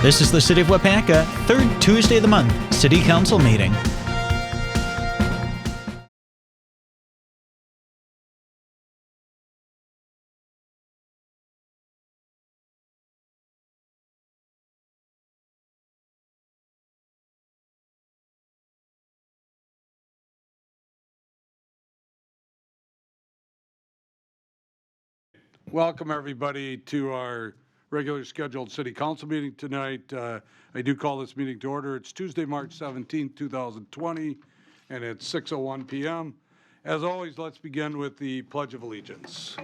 This is the City of Waupaca, third Tuesday of the month, City Council meeting. Welcome, everybody, to our regular scheduled city council meeting tonight. I do call this meeting to order. It's Tuesday, March 17th, 2020, and it's 6:01 p.m. As always, let's begin with the Pledge of Allegiance.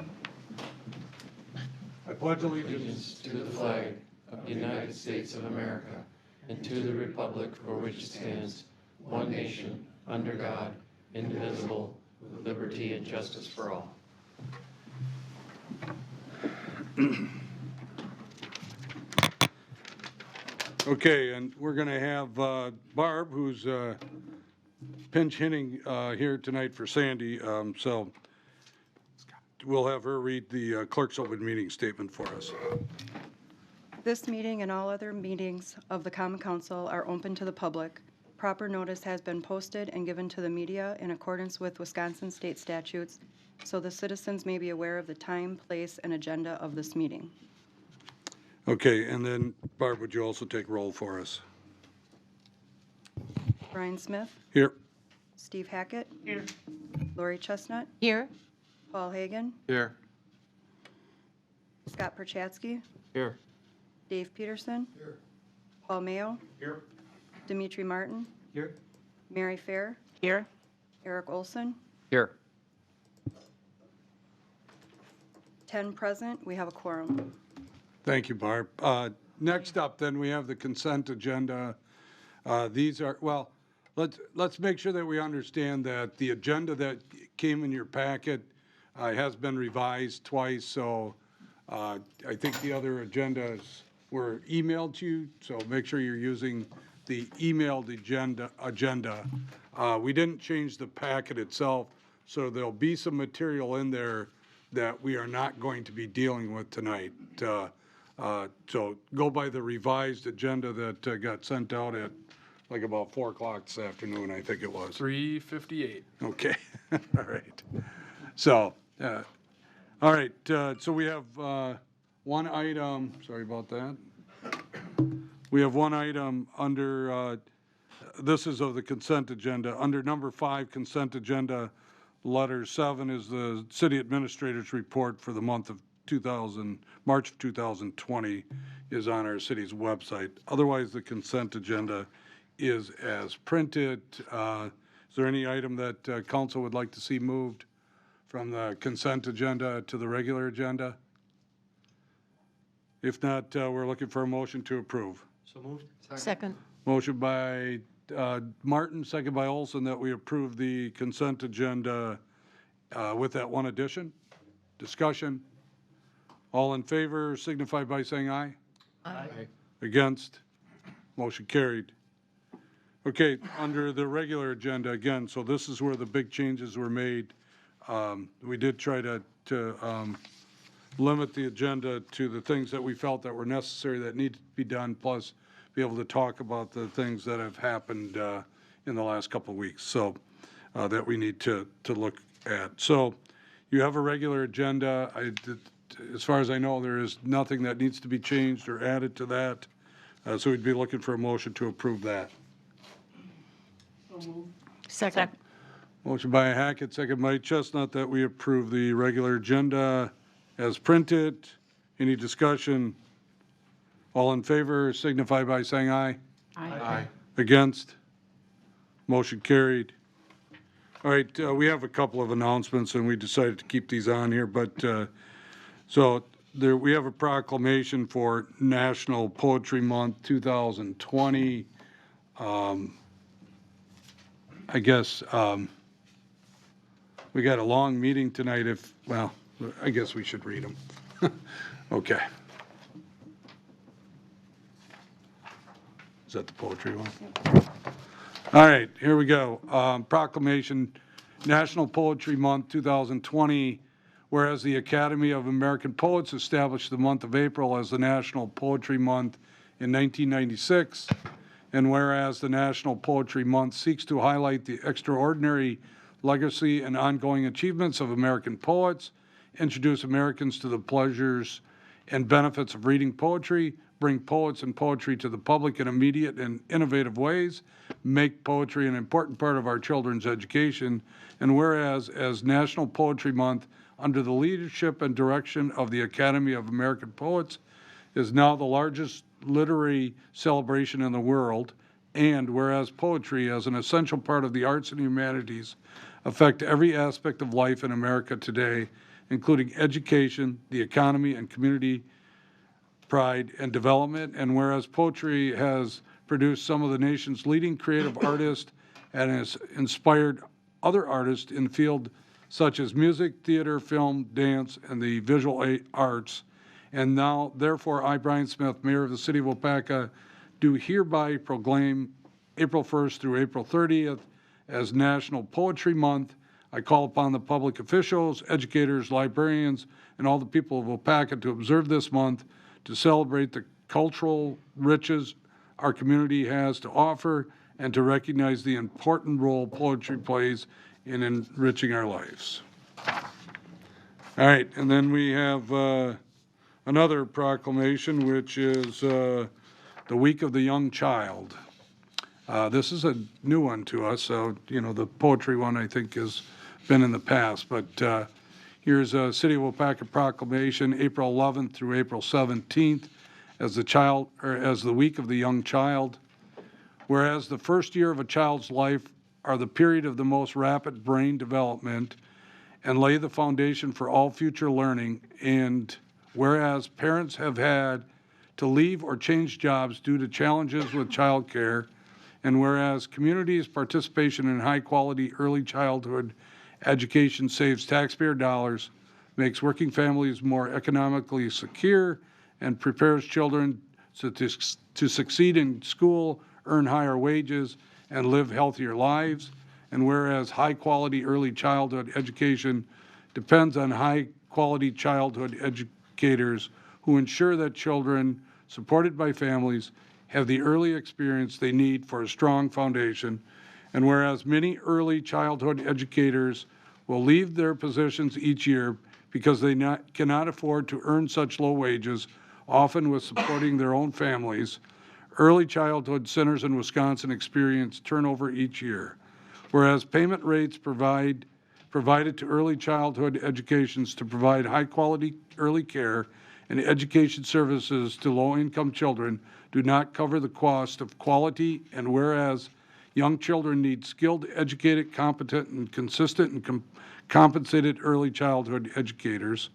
I pledge allegiance to the flag of the United States of America and to the republic for which it stands, one nation, under God, indivisible, with liberty and justice for all. Okay, and we're going to have Barb, who's pinch hitting here tonight for Sandy. So we'll have her read the clerk's open meeting statement for us. This meeting and all other meetings of the Common Council are open to the public. Proper notice has been posted and given to the media in accordance with Wisconsin state statutes, so the citizens may be aware of the time, place, and agenda of this meeting. Okay, and then Barb, would you also take roll for us? Brian Smith, Here. Steve Hackett. Here. Lori Chestnut, Here. Paul Hagan, Here. Scott Perchatsky, Here. Dave Peterson. Here. Paul Mayo. Here. Dimitri Martin, Here. Mary Fair, Here. Eric Olson. Here. 10 present, we have a quorum. Thank you, Barb. Next up, then, we have the consent agenda. These are, well, let's make sure that we understand that the agenda that came in your packet has been revised twice, so I think the other agendas were emailed to you, so make sure you're using the emailed agenda. We didn't change the packet itself, so there'll be some material in there that we are not going to be dealing with tonight. So go by the revised agenda that got sent out at like about 4 o'clock this afternoon, I think it was. 3:58. Okay, all right. So, all right, so we have one item, sorry about that. We have one item under, this is of the consent agenda. Under number 5, consent agenda, letter 7 is the city administrator's report for the month of March of 2020 is on our city's website. Otherwise, the consent agenda is as printed. Is there any item that council would like to see moved from the consent agenda to the regular agenda? If not, we're looking for a motion to approve. So moved. Second. Motion by Martin, second by Olson, that we approve the consent agenda with that one addition. Discussion. All in favor signify by saying aye. Aye. Against? Motion carried. Okay, under the regular agenda again, so this is where the big changes were made. We did try to limit the agenda to the things that we felt that were necessary that needed to be done, plus be able to talk about the things that have happened in the last couple of weeks, so that we need to look at. So you have a regular agenda. As far as I know, there is nothing that needs to be changed or added to that. So we'd be looking for a motion to approve that. Second. Motion by Hackett, second by Chestnut, that we approve the regular agenda as printed. Any discussion? All in favor signify by saying aye. Aye. Against? Motion carried. All right, we have a couple of announcements, and we decided to keep these on here, but so there, we have a proclamation for National Poetry Month 2020. I guess we got a long meeting tonight. Well, I guess we should read them. Okay. Is that the poetry one? All right, here we go. Proclamation, National Poetry Month 2020. Whereas the Academy of American Poets established the month of April as the National Poetry Month in 1996. And whereas the National Poetry Month seeks to highlight the extraordinary legacy and ongoing achievements of American poets, introduce Americans to the pleasures and benefits of reading poetry, bring poets and poetry to the public in immediate and innovative ways, make poetry an important part of our children's education, and whereas as National Poetry Month, under the leadership and direction of the Academy of American Poets, is now the largest literary celebration in the world, and whereas poetry as an essential part of the arts and humanities affect every aspect of life in America today, including education, the economy, and community pride and development, and whereas poetry has produced some of the nation's leading creative artists and has inspired other artists in fields such as music, theater, film, dance, and the visual arts. And now, therefore, I, Brian Smith, Mayor of the City of Waupaca, do hereby proclaim April 1st through April 30th as National Poetry Month. I call upon the public officials, educators, librarians, and all the people of Waupaca to observe this month to celebrate the cultural riches our community has to offer and to recognize the important role poetry plays in enriching our lives. All right, and then we have another proclamation, which is the Week of the Young Child. This is a new one to us, so, you know, the poetry one I think has been in the past, but here's a City of Waupaca proclamation, April 11th through April 17th, as the Week of the Young Child. Whereas the first year of a child's life are the period of the most rapid brain development and lay the foundation for all future learning, and whereas parents have had to leave or change jobs due to challenges with child care, and whereas communities' participation in high-quality early childhood education saves taxpayer dollars, makes working families more economically secure, and prepares children to succeed in school, earn higher wages, and live healthier lives. And whereas high-quality early childhood education depends on high-quality childhood educators who ensure that children supported by families have the early experience they need for a strong foundation. And whereas many early childhood educators will leave their positions each year because they cannot afford to earn such low wages, often with supporting their own families, early childhood centers in Wisconsin experience turnover each year. Whereas payment rates provided to early childhood educations to provide high-quality early care and education services to low-income children do not cover the cost of quality, and whereas young children need skilled, educated, competent, and consistent and compensated early childhood educators,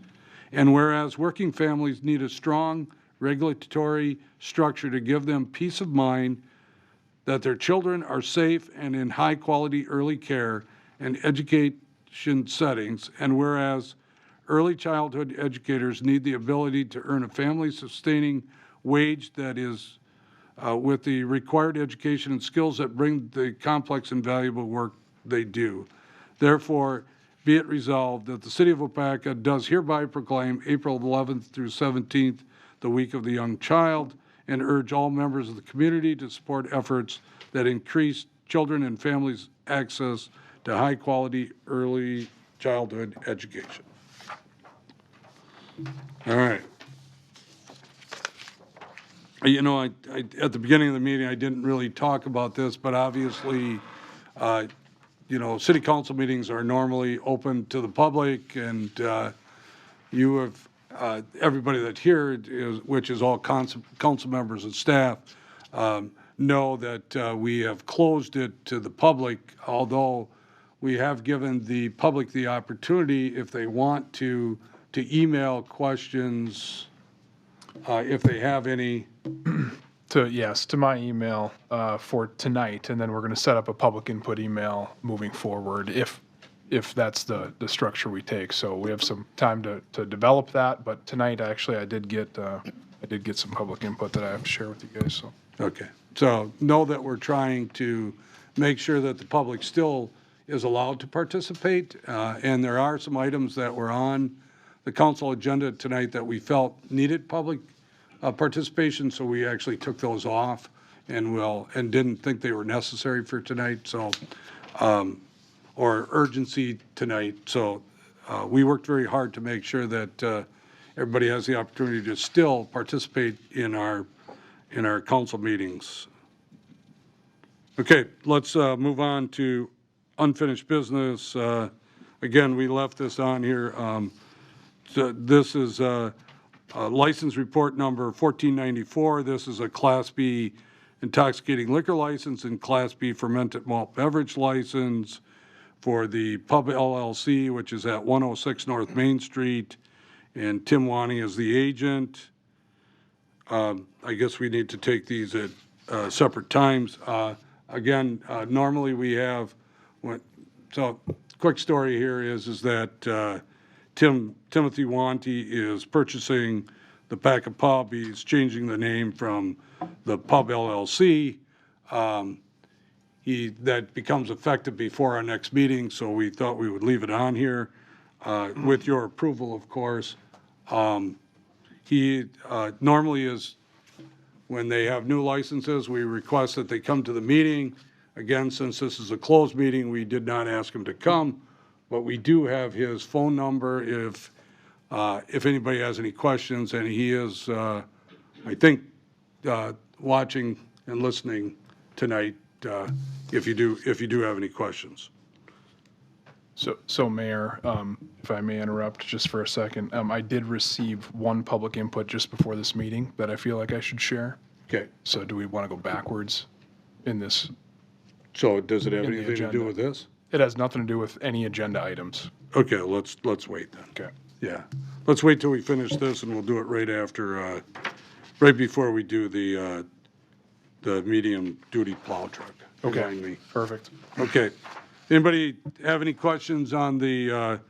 and whereas working families need a strong regulatory structure to give them peace of mind that their children are safe and in high-quality early care and education settings, and whereas early childhood educators need the ability to earn a family-sustaining wage that is with the required education and skills that bring the complex and valuable work they do. Therefore, be it resolved that the City of Waupaca does hereby proclaim April 11th through 17th the Week of the Young Child, and urge all members of the community to support efforts that increase children and families' access to high-quality early childhood education. All right. You know, I at the beginning of the meeting, I didn't really talk about this, but obviously, you know, city council meetings are normally open to the public, and you have everybody that's here, which is all council members and staff, know that we have closed it to the public, although we have given the public the opportunity, if they want to email questions, if they have any. To my email for tonight, and then we're going to set up a public input email moving forward if that's the structure we take. So we have some time to develop that, but tonight actually I did get some public input that I have to share with you guys. So Okay, so know that we're trying to make sure that the public still is allowed to participate, and there are some items that were on the council agenda tonight that we felt needed public participation, so we actually took those off and didn't think they were necessary for tonight, so, or urgency tonight. So we worked very hard to make sure that everybody has the opportunity to still participate in our council meetings. Okay, let's move on to unfinished business. Again, we left this on here. So this is license report number 1494. This is a Class B intoxicating liquor license and Class B fermented malt beverage license for the Pub LLC, which is at 106 North Main Street, and Tim Wani is the agent. I guess we need to take these at separate times. Again, normally we have, so quick story here is that Timothy Wanty is purchasing the Paca Pub. He's changing the name from the Pub LLC. That becomes effective before our next meeting, so we thought we would leave it on here with your approval, of course. He normally is, when they have new licenses, we request that they come to the meeting. Again, since this is a closed meeting, we did not ask him to come, but we do have his phone number if anybody has any questions, and he is, I think, watching and listening tonight if you do have any questions. So Mayor, if I may interrupt just for a second, I did receive one public input just before this meeting that I feel like I should share. Okay. So do we want to go backwards in this? So does it have In the anything to do agenda. with this? It has nothing to do with any agenda items. Okay, let's wait then. Okay. Yeah, let's wait till we finish this, and we'll do it right after, right before we do the medium-duty plow truck. Okay. Remind me. Perfect. Okay. Anybody have any questions on the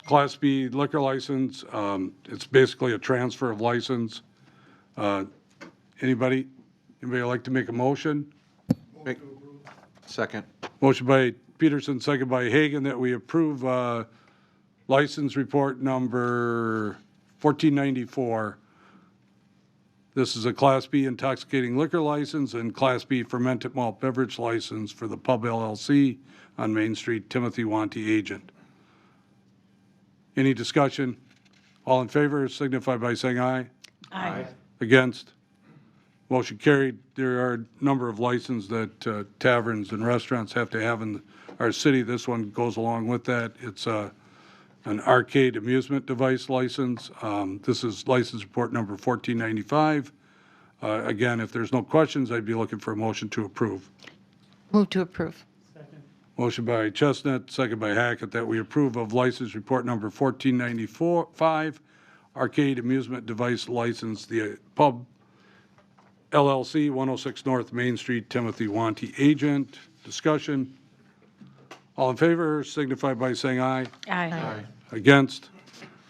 Class B liquor license? It's basically a transfer of license. Anybody like to make a motion? Second. Motion by Peterson, second by Hagan, that we approve license report number 1494. This is a Class B intoxicating liquor license and Class B fermented malt beverage license for the Pub LLC on Main Street, Timothy Wanty, agent. Any discussion? All in favor signify by saying aye. Aye. Against? Motion carried. There are a number of licenses that taverns and restaurants have to have in our city. This one goes along with that. It's an arcade amusement device license. This is license report number 1495. Again, if there's no questions, I'd be looking for a motion to approve. Move to approve. Motion by Chestnut, second by Hackett, that we approve of license report number 1495, arcade amusement device license, the Pub LLC, 106 North Main Street, Timothy Wanty, agent. Discussion. All in favor signify by saying aye. Aye. Against?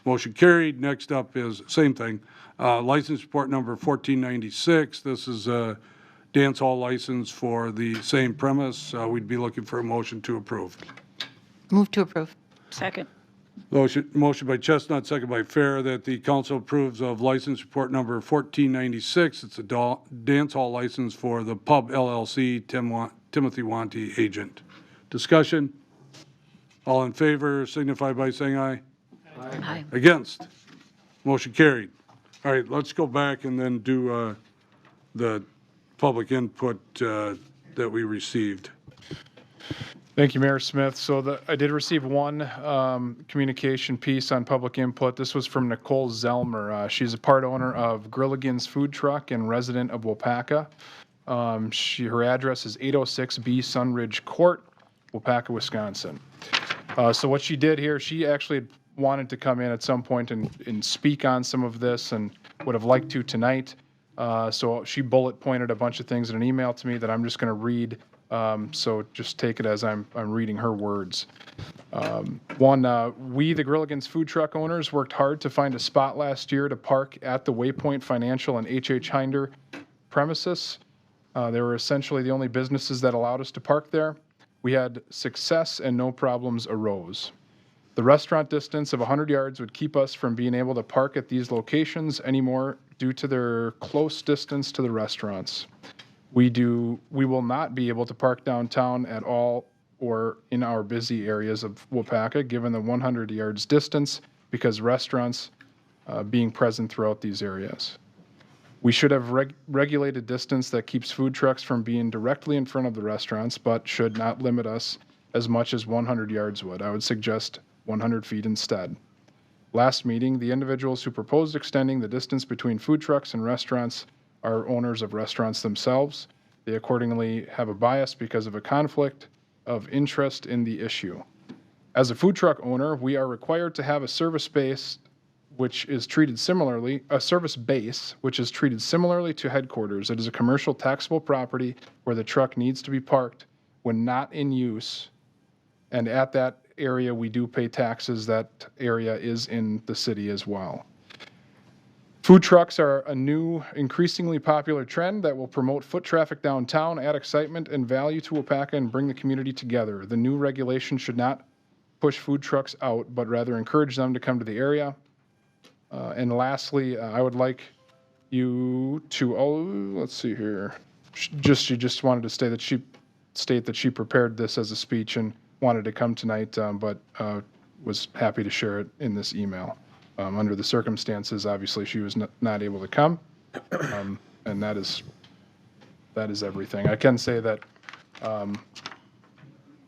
Motion carried. Next up is, same thing, license report number 1496. This is a dance hall license for the same premise. We'd be looking for a motion to approve. Move to approve. Second. Motion by Chestnut, second by Fair, that the council approves of license report number 1496. It's a dance hall license for the Pub LLC, Timothy Wanty, agent. Discussion? All in favor signify by saying aye. Aye. Against? Motion carried. All right, let's go back and then do the public input that we received. Thank you, Mayor Smith. So I did receive one communication piece on public input. This was from Nicole Zelmer. She's a part owner of Grilligan's Food Truck and resident of Waupaca. Her address is 806 B Sunridge Court, Waupaca, Wisconsin. So what she did here, she actually wanted to come in at some point and speak on some of this and would have liked to tonight. So she bullet pointed a bunch of things in an email to me that I'm just going to read. So just take it as I'm reading her words. One, we, the Grilligan's food truck owners, worked hard to find a spot last year to park at the Waypoint Financial and H.H. Hinder premises. They were essentially the only businesses that allowed us to park there. We had success and no problems arose. The restaurant distance of 100 yards would keep us from being able to park at these locations anymore due to their close distance to the restaurants. We will not be able to park downtown at all or in our busy areas of Waupaca, given the 100 yards distance, because restaurants being present throughout these areas. We should have regulated distance that keeps food trucks from being directly in front of the restaurants, but should not limit us as much as 100 yards would. I would suggest 100 feet instead. Last meeting, the individuals who proposed extending the distance between food trucks and restaurants are owners of restaurants themselves. They accordingly have a bias because of a conflict of interest in the issue. As a food truck owner, we are required to have a service base which is treated similarly to headquarters. It is a commercial taxable property where the truck needs to be parked when not in use, and at that area we do pay taxes. That area is in the city as well. Food trucks are a new, increasingly popular trend that will promote foot traffic downtown, add excitement and value to Waupaca, and bring the community together. The new regulation should not push food trucks out, but rather encourage them to come to the area. And lastly, I would like you to, let's see here. She just wanted to state that she prepared this as a speech and wanted to come tonight, but was happy to share it in this email. Under the circumstances, obviously, she was not able to come, and that is everything. I can say that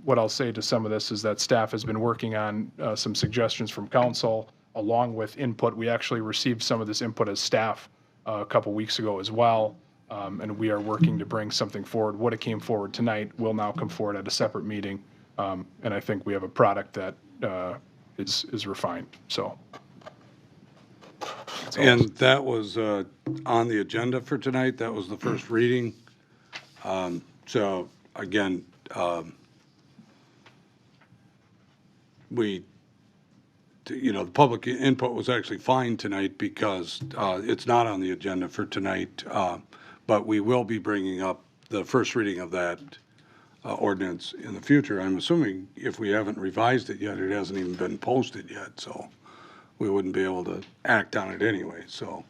what I'll say to some of this is that staff has been working on some suggestions from council along with input. We actually received some of this input as staff a couple weeks ago as well, and we are working to bring something forward. What it came forward tonight will now come forward at a separate meeting, and I think we have a product that is refined. So. And that was on the agenda for tonight. That was the first reading. So again, the public input was actually fine tonight because it's not on the agenda for tonight. But we will be bringing up the first reading of that ordinance in the future. I'm assuming if we haven't revised it yet, it hasn't even been posted yet. So we wouldn't be able to act on it anyway. So,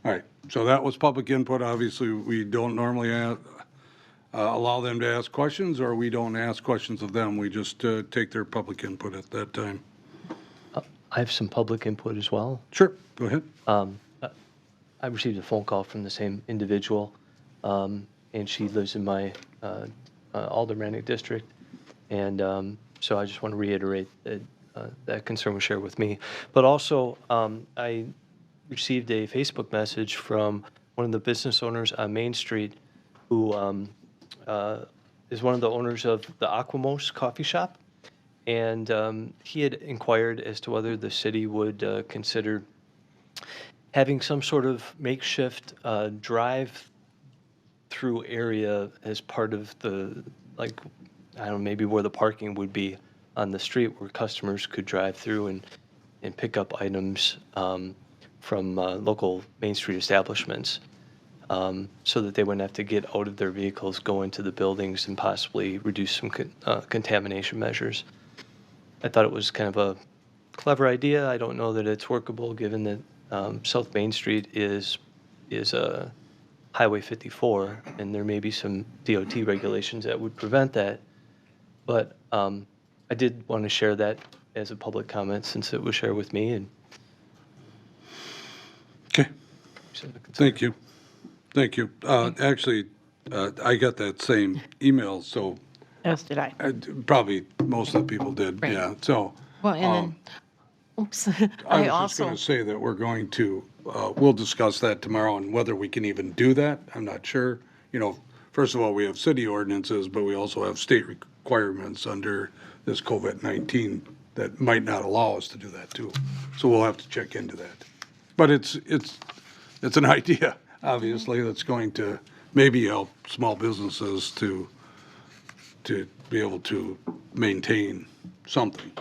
all right. So that was public input. Obviously, we don't normally allow them to ask questions, or we don't ask questions of them. We just take their public input at that time. I have some public input as well. Sure. Go ahead. I received a phone call from the same individual, and she lives in my aldermanic district. And so I just want to reiterate that that concern was shared with me. But also, I received a Facebook message from one of the business owners on Main Street who is one of the owners of the Aquamos coffee shop. And he had inquired as to whether the city would consider having some sort of makeshift drive-through area as part of the, I don't know, maybe where the parking would be on the street, where customers could drive through and pick up items from local Main Street establishments, so that they wouldn't have to get out of their vehicles, go into the buildings, and possibly reduce some contamination measures. I thought it was kind of a clever idea. I don't know that it's workable, given that South Main Street is a Highway 54, and there may be some DOT regulations that would prevent that. But I did want to share that as a public comment since it was shared with me. And okay. Thank you. Thank you. Actually, I got that same email, so. As did I. Probably most of the people did, Right. yeah. So. Well, and then, oops, I was just going to say that we're going to, we'll discuss that tomorrow, and whether we can even do that, I'm not sure. First of all, we have city ordinances, but we also have state requirements under this COVID-19 that might not allow us to do that too. So we'll have to check into that. But it's an idea, obviously, that's going to maybe help small businesses to be able to maintain something.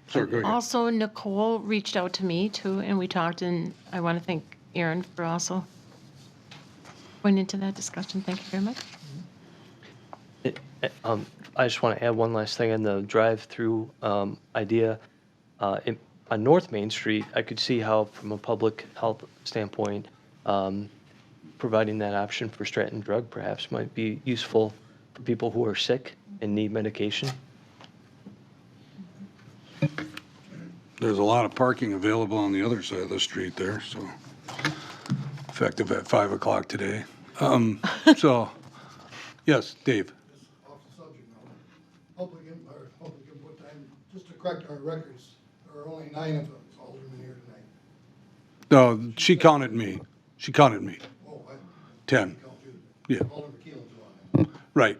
Sorry, go ahead. Also, Nicole reached out to me too, and we talked, and I want to thank Aaron for also going into that discussion. Thank you very much. I just want to add one last thing on the drive-through idea. On North Main Street, I could see how, from a public health standpoint, providing that option for Stratton Drug perhaps might be useful for people who are sick and need medication. There's a lot of parking available on the other side of the street there, so effective at 5 o'clock today. So, yes, Dave. Off the subject now. Public input time, just to correct our records, there are only 9 of us aldermen here tonight. No, she counted me. She counted me. Oh, I 10. count you. Yeah, Alderman McKeelan's on it. right.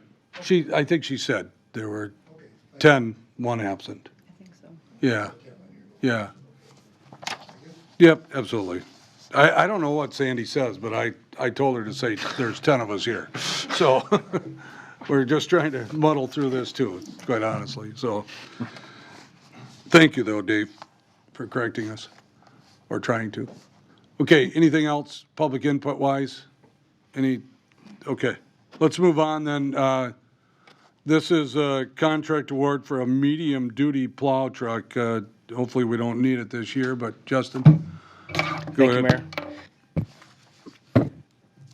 I think she said there were Okay. 10, 1 absent. I think so. Yeah, yeah. Yep, absolutely. I don't know what Sandy says, but I told her to say there's 10 of us here. So we're just trying to muddle through this too, quite honestly. So thank you though, Dave, for correcting us, or trying to. Okay, anything else, public input wise? Okay, let's move on then. This is a contract award for a medium-duty plow truck. Hopefully, we don't need it this year, but Justin, go ahead. Thank you, Mayor.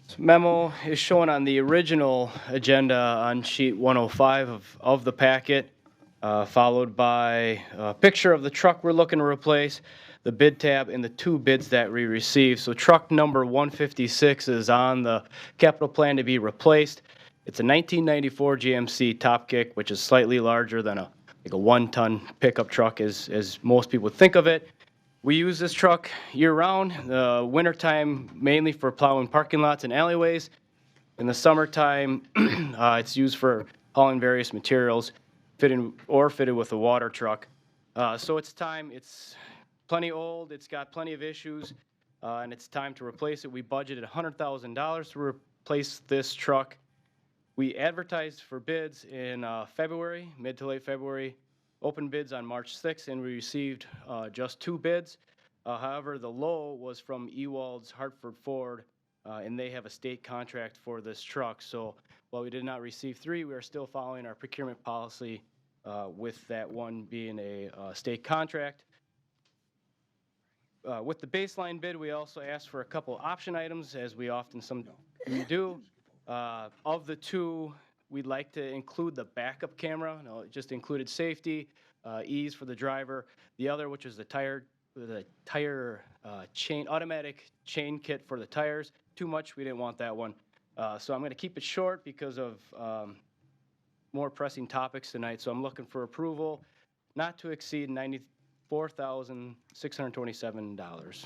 This memo is shown on the original agenda on sheet 105 of the packet, followed by a picture of the truck we're looking to replace, the bid tab, and the 2 bids that we received. So truck number 156 is on the capital plan to be replaced. It's a 1994 GMC Top Kick, which is slightly larger than a 1-ton pickup truck, as most people think of it. We use this truck year-round, wintertime mainly for plowing parking lots and alleyways. In the summertime, it's used for hauling various materials, fitted with a water truck. So it's plenty old, it's got plenty of issues, and it's time to replace it. We budgeted $100,000 to replace this truck. We advertised for bids in February, mid to late February, opened bids on March 6th, and we received just 2 bids. However, the low was from Ewald's Hartford Ford, and they have a state contract for this truck. So while we did not receive 3, we are still following our procurement policy with that one being a state contract. With the baseline bid, we also asked for a couple option items, as we often do. Of the 2, we'd like to include the backup camera. No, it just included safety, ease for the driver. The other, which is the tire chain, automatic chain kit for the tires. Too much, we didn't want that one. So I'm going to keep it short because of more pressing topics tonight. So I'm looking for approval not to exceed $94,627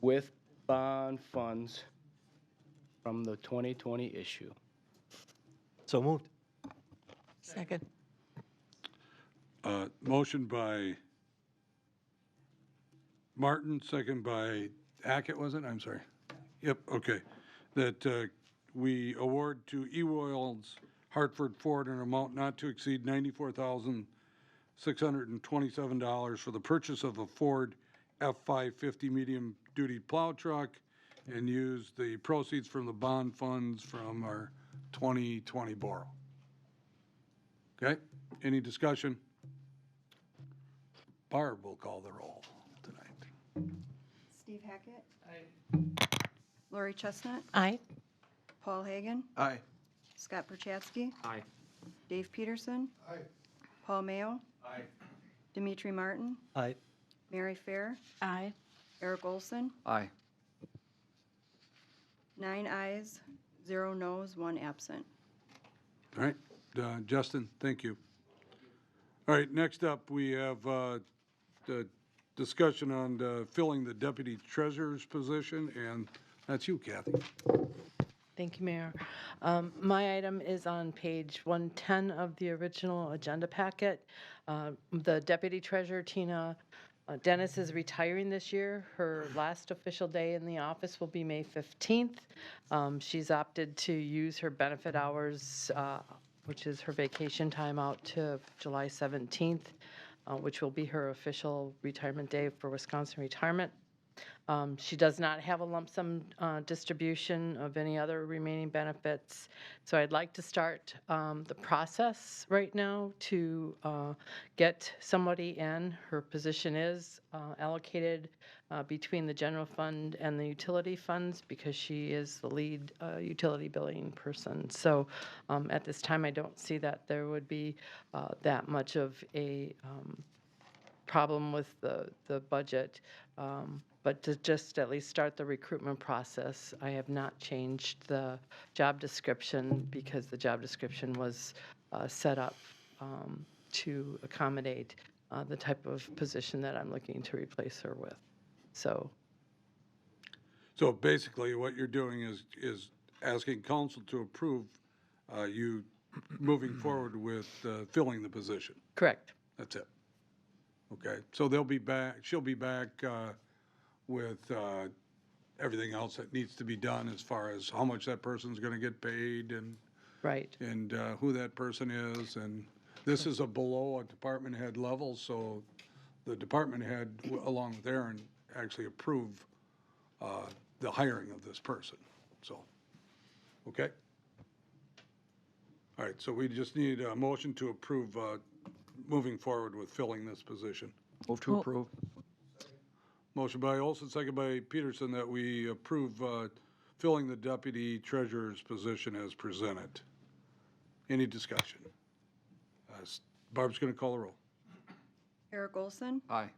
with bond funds from the 2020 issue. So moved. Second. Motion by Martin, second by Hackett, was it? I'm sorry. Yep, okay. That we award to Ewald's Hartford Ford an amount not to exceed $94,627 for the purchase of a Ford F-550 medium-duty plow truck, and use the proceeds from the bond funds from our 2020 borrow. Okay, any discussion? Barb will call the roll tonight. Steve Hackett. Aye. Lori Chestnut. Aye. Paul Hagan. Aye. Scott Perchatsky. Aye. Dave Peterson. Aye. Paul Mayo. Aye. Dimitri Martin. Aye. Mary Fair. Aye. Eric Olson. Aye. 9 ayes, 0 noes, 1 absent. All right, Justin, thank you. All right, next up, we have the discussion on filling the deputy treasurer's position, and that's you, Kathy. Thank you, Mayor. My item is on page 110 of the original agenda packet. The Deputy Treasurer, Tina Dennis, is retiring this year. Her last official day in the office will be May 15th. She's opted to use her benefit hours, which is her vacation time, out to July 17th, which will be her official retirement day for Wisconsin Retirement. She does not have a lump sum distribution of any other remaining benefits. So I'd like to start the process right now to get somebody in. Her position is allocated between the general fund and the utility funds because she is the lead utility billing person. So at this time, I don't see that there would be that much of a problem with the budget. But to just at least start the recruitment process, I have not changed the job description because the job description was set up to accommodate the type of position that I'm looking to replace her with. So, So basically, what you're doing is asking council to approve you moving forward with filling the position. correct. That's it. Okay, so they'll be back, she'll be back with everything else that needs to be done as far as how much that person's gonna get paid Right. and who that person is. And this is a below a department head level, so the department head, along with Aaron, actually approve the hiring of this person, so, okay? All right, so we just need a motion to approve moving forward with filling this position. Move to approve. Motion by Olson, second by Peterson, that we approve filling the deputy treasurer's position as presented. Any discussion? Barb's going to call the roll. Eric Olson, Aye.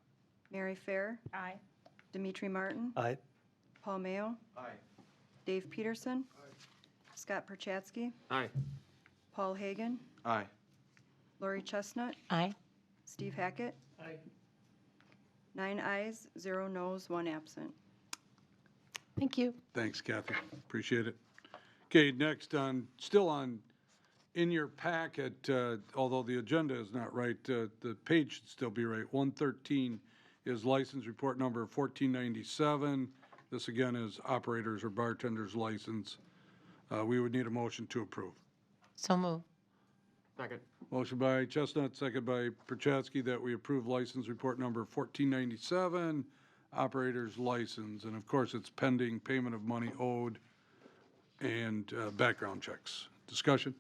Mary Fair, Aye. Dimitri Martin, Aye. Paul Mayo, Aye. Dave Peterson, Scott Perchatsky, Aye. Paul Hagan, Aye. Lori Chestnut, Aye. Steve Hackett. 9 ayes, 0 noes, 1 absent. Thank you. Thanks, Kathy. Appreciate it. Okay, next in your packet, although the agenda is not right, the page should still be right. 113 is license report number 1497. This again is operators or bartenders license. We would need a motion to approve. So move. Second. Motion by Chestnut, second by Perchatsky, that we approve license report number 1497, operator's license. And of course, it's pending payment of money owed and background checks. Discussion?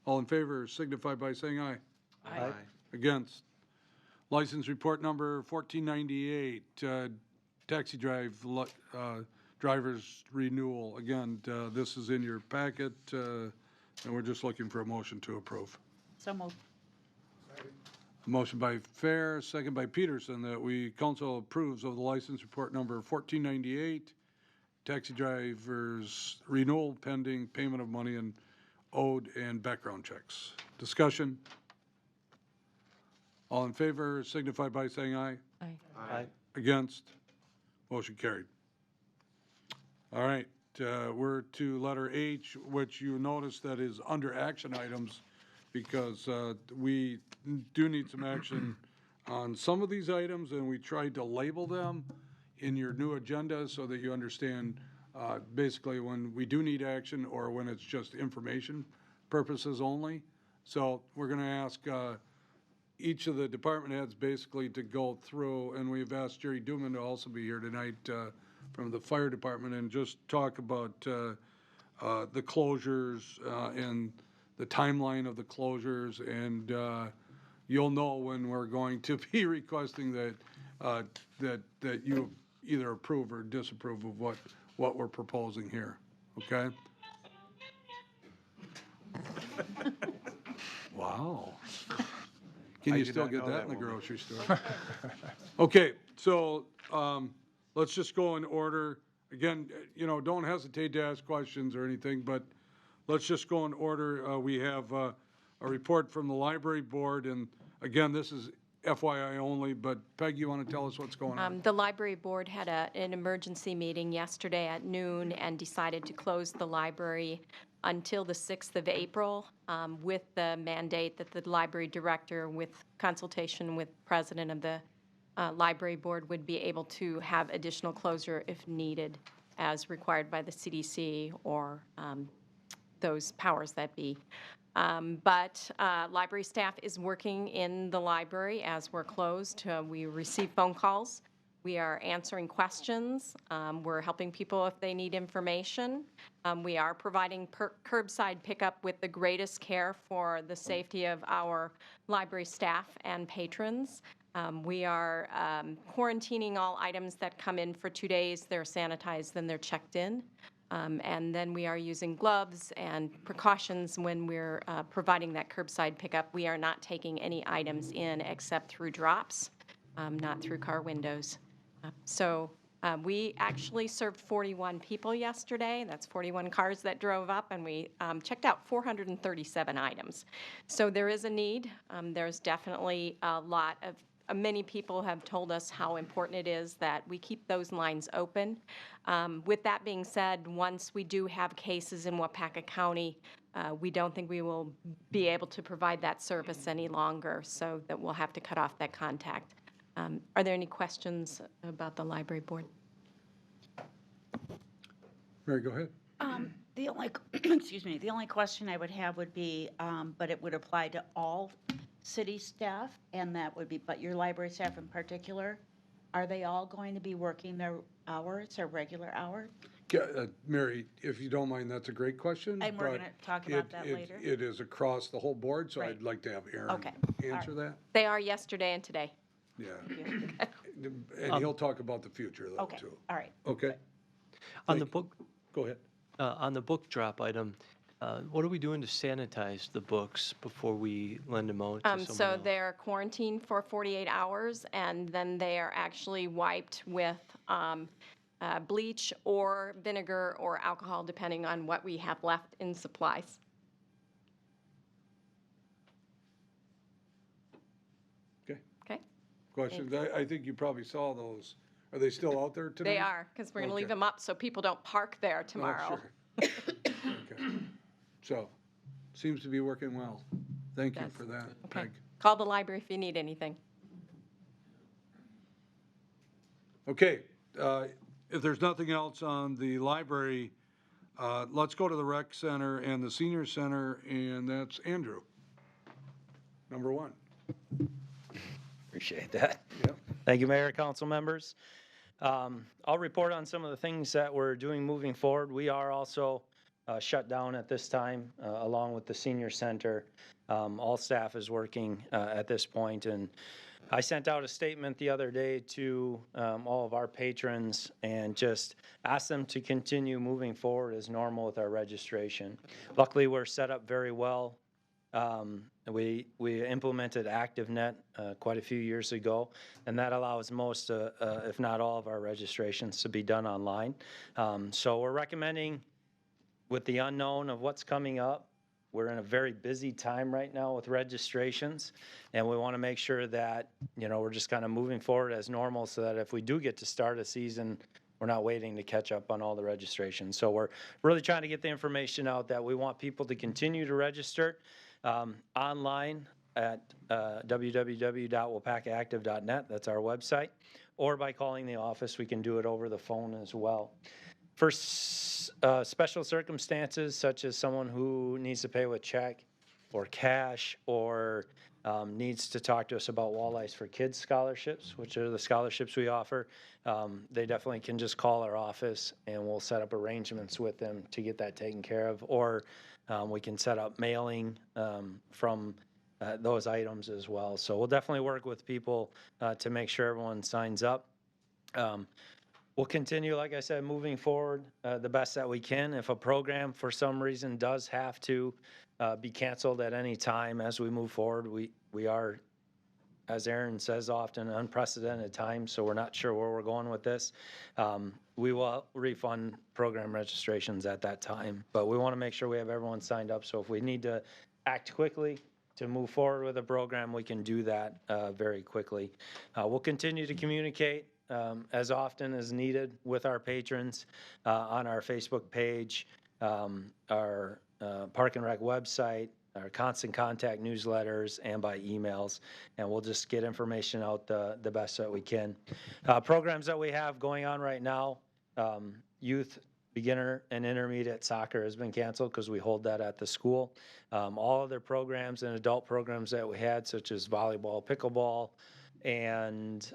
All in favor signify by saying aye. Aye. Against? License report number 1498, taxi driver's renewal. Again, this is in your packet, and we're just looking for a motion to approve. So move. Motion by Fair, second by Peterson, that council approves of the license report number 1498, taxi drivers renewal pending payment of money and owed and background checks. Discussion? All in favor signify by saying aye. Aye. Aye. Against? Motion carried. All right, we're to letter H, which you notice that is under action items, because we do need some action on some of these items, and we tried to label them in your new agenda so that you understand basically when we do need action or when it's just information purposes only. So we're going to ask each of the department heads basically to go through, and we've asked Jerry Duman to also be here tonight from the fire department, and just talk about the closures and the timeline of the closures, and you'll know when we're going to be requesting that that you either approve or disapprove of what we're proposing here. Okay? Wow. Can you still get that in the grocery store? Okay, so let's just go in order. Again, don't hesitate to ask questions or anything, but let's just go in order. We have a report from the library board, and again, this is FYI only, but Peg, you want to tell us what's going on? The library board had an emergency meeting yesterday at noon and decided to close the library until the 6th of April with the mandate that the library director, with consultation with president of the library board, would be able to have additional closure if needed as required by the CDC or those powers that be. But library staff is working in the library as we're closed. We receive phone calls We are answering questions. We're helping people if they need information. We are providing curbside pickup with the greatest care for the safety of our library staff and patrons. We are quarantining all items that come in for 2 days. They're sanitized, then they're checked in. And then we are using gloves and precautions when we're providing that curbside pickup. We are not taking any items in except through drops, not through car windows. So we actually served 41 people yesterday. That's 41 cars that drove up, and we checked out 437 items. So there is a need. There's definitely a lot of many people have told us how important it is that we keep those lines open. With that being said, once we do have cases in Waupaca County, we don't think we will be able to provide that service any longer, so that we'll have to cut off that contact. Are there any questions about the library board? Mary, go ahead. The only, excuse me, the only question I would have would be, but it would apply to all city staff, and that would be, but your library staff in particular, are they all going to be working their hours, their regular hours? Mary, if you don't mind, that's a great question. And we're but gonna talk about that later. It is across the whole board, so Right. I'd like to have Aaron Okay. All answer that. They are yesterday and today. Yeah. And he'll talk about the future, though, Okay, too. all right. Okay? On the Thank- book, Go ahead. on the book drop item, what are we doing to sanitize the books before we lend them out to someone So else? they're quarantined for 48 hours, and then they are actually wiped with bleach or vinegar or alcohol, depending on what we have left in supplies. Okay. Okay? Questions? I think you probably saw those. Are they still out there today? They are, because we're going to leave Okay. them up so people don't park there Oh, tomorrow. sure. Okay. So, seems to be working well. Thank you Yes. for that, Okay. Peg. Call the library if you need anything. Okay, if there's nothing else on the library, let's go to the rec center and the senior center, and that's Andrew. Number one. Appreciate that. Yep. Thank you, Mayor, council members. I'll report on some of the things that we're doing moving forward. We are also shut down at this time, along with the senior center. All staff is working at this point, and I sent out a statement the other day to all of our patrons and just asked them to continue moving forward as normal with our registration. Luckily, we're set up very well. We implemented ActiveNet quite a few years ago, and that allows most, if not all, of our registrations to be done online. So we're recommending, with the unknown of what's coming up, we're in a very busy time right now with registrations, and we want to make sure that, we're just kind of moving forward as normal so that if we do get to start a season, we're not waiting to catch up on all the registrations. So we're really trying to get the information out that we want people to continue to register online at www.waupacaactive.net. That's our website. Or by calling the office, we can do it over the phone as well. For special circumstances, such as someone who needs to pay with check or cash, or needs to talk to us about Walleyes for Kids scholarships, which are the scholarships we offer, they definitely can just call our office and we'll set up arrangements with them to get that taken care of. Or we can set up mailing from those items as well. So we'll definitely work with people to make sure everyone signs up. We'll continue, like I said, moving forward the best that we can. If a program for some reason does have to be canceled at any time as we move forward, we are, as Aaron says often, unprecedented times, so we're not sure where we're going with this. We will refund program registrations at that time, but we want to make sure we have everyone signed up, so if we need to act quickly to move forward with a program, we can do that very quickly. We'll continue to communicate as often as needed with our patrons on our Facebook page, our Park and Rec website, our constant contact newsletters, and by emails, and we'll just get information out the best that we can. Programs that we have going on right now, youth, beginner, and intermediate soccer has been canceled because we hold that at the school. All other programs and adult programs that we had, such as volleyball, pickleball, and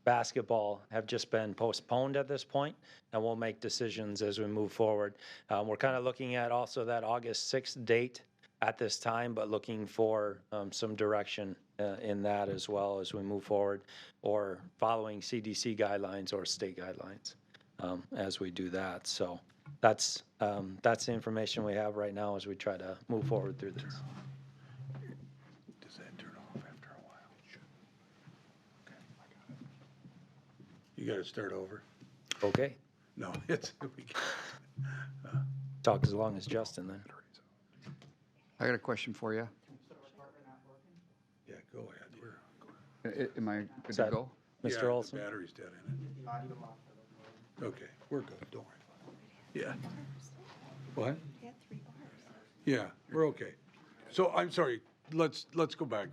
basketball have just been postponed at this point, and we'll make decisions as we move forward. We're kind of looking at also that August 6th date at this time, but looking for some direction in that as well as we move forward, or following CDC guidelines or state guidelines as we do that. So that's the information we have right now as we try to move forward through this. Does that turn off after a while? Sure. Okay, I got it. You got to start over? Okay, No, it's, we talk as long as Justin then. I got a question for you. yeah, go ahead. Am I good Is to that go? Mr. Yeah, Olson? the battery's dead in it. Okay, we're good, don't worry about it. Yeah. What? Yeah, we're okay. So, I'm sorry, let's go back.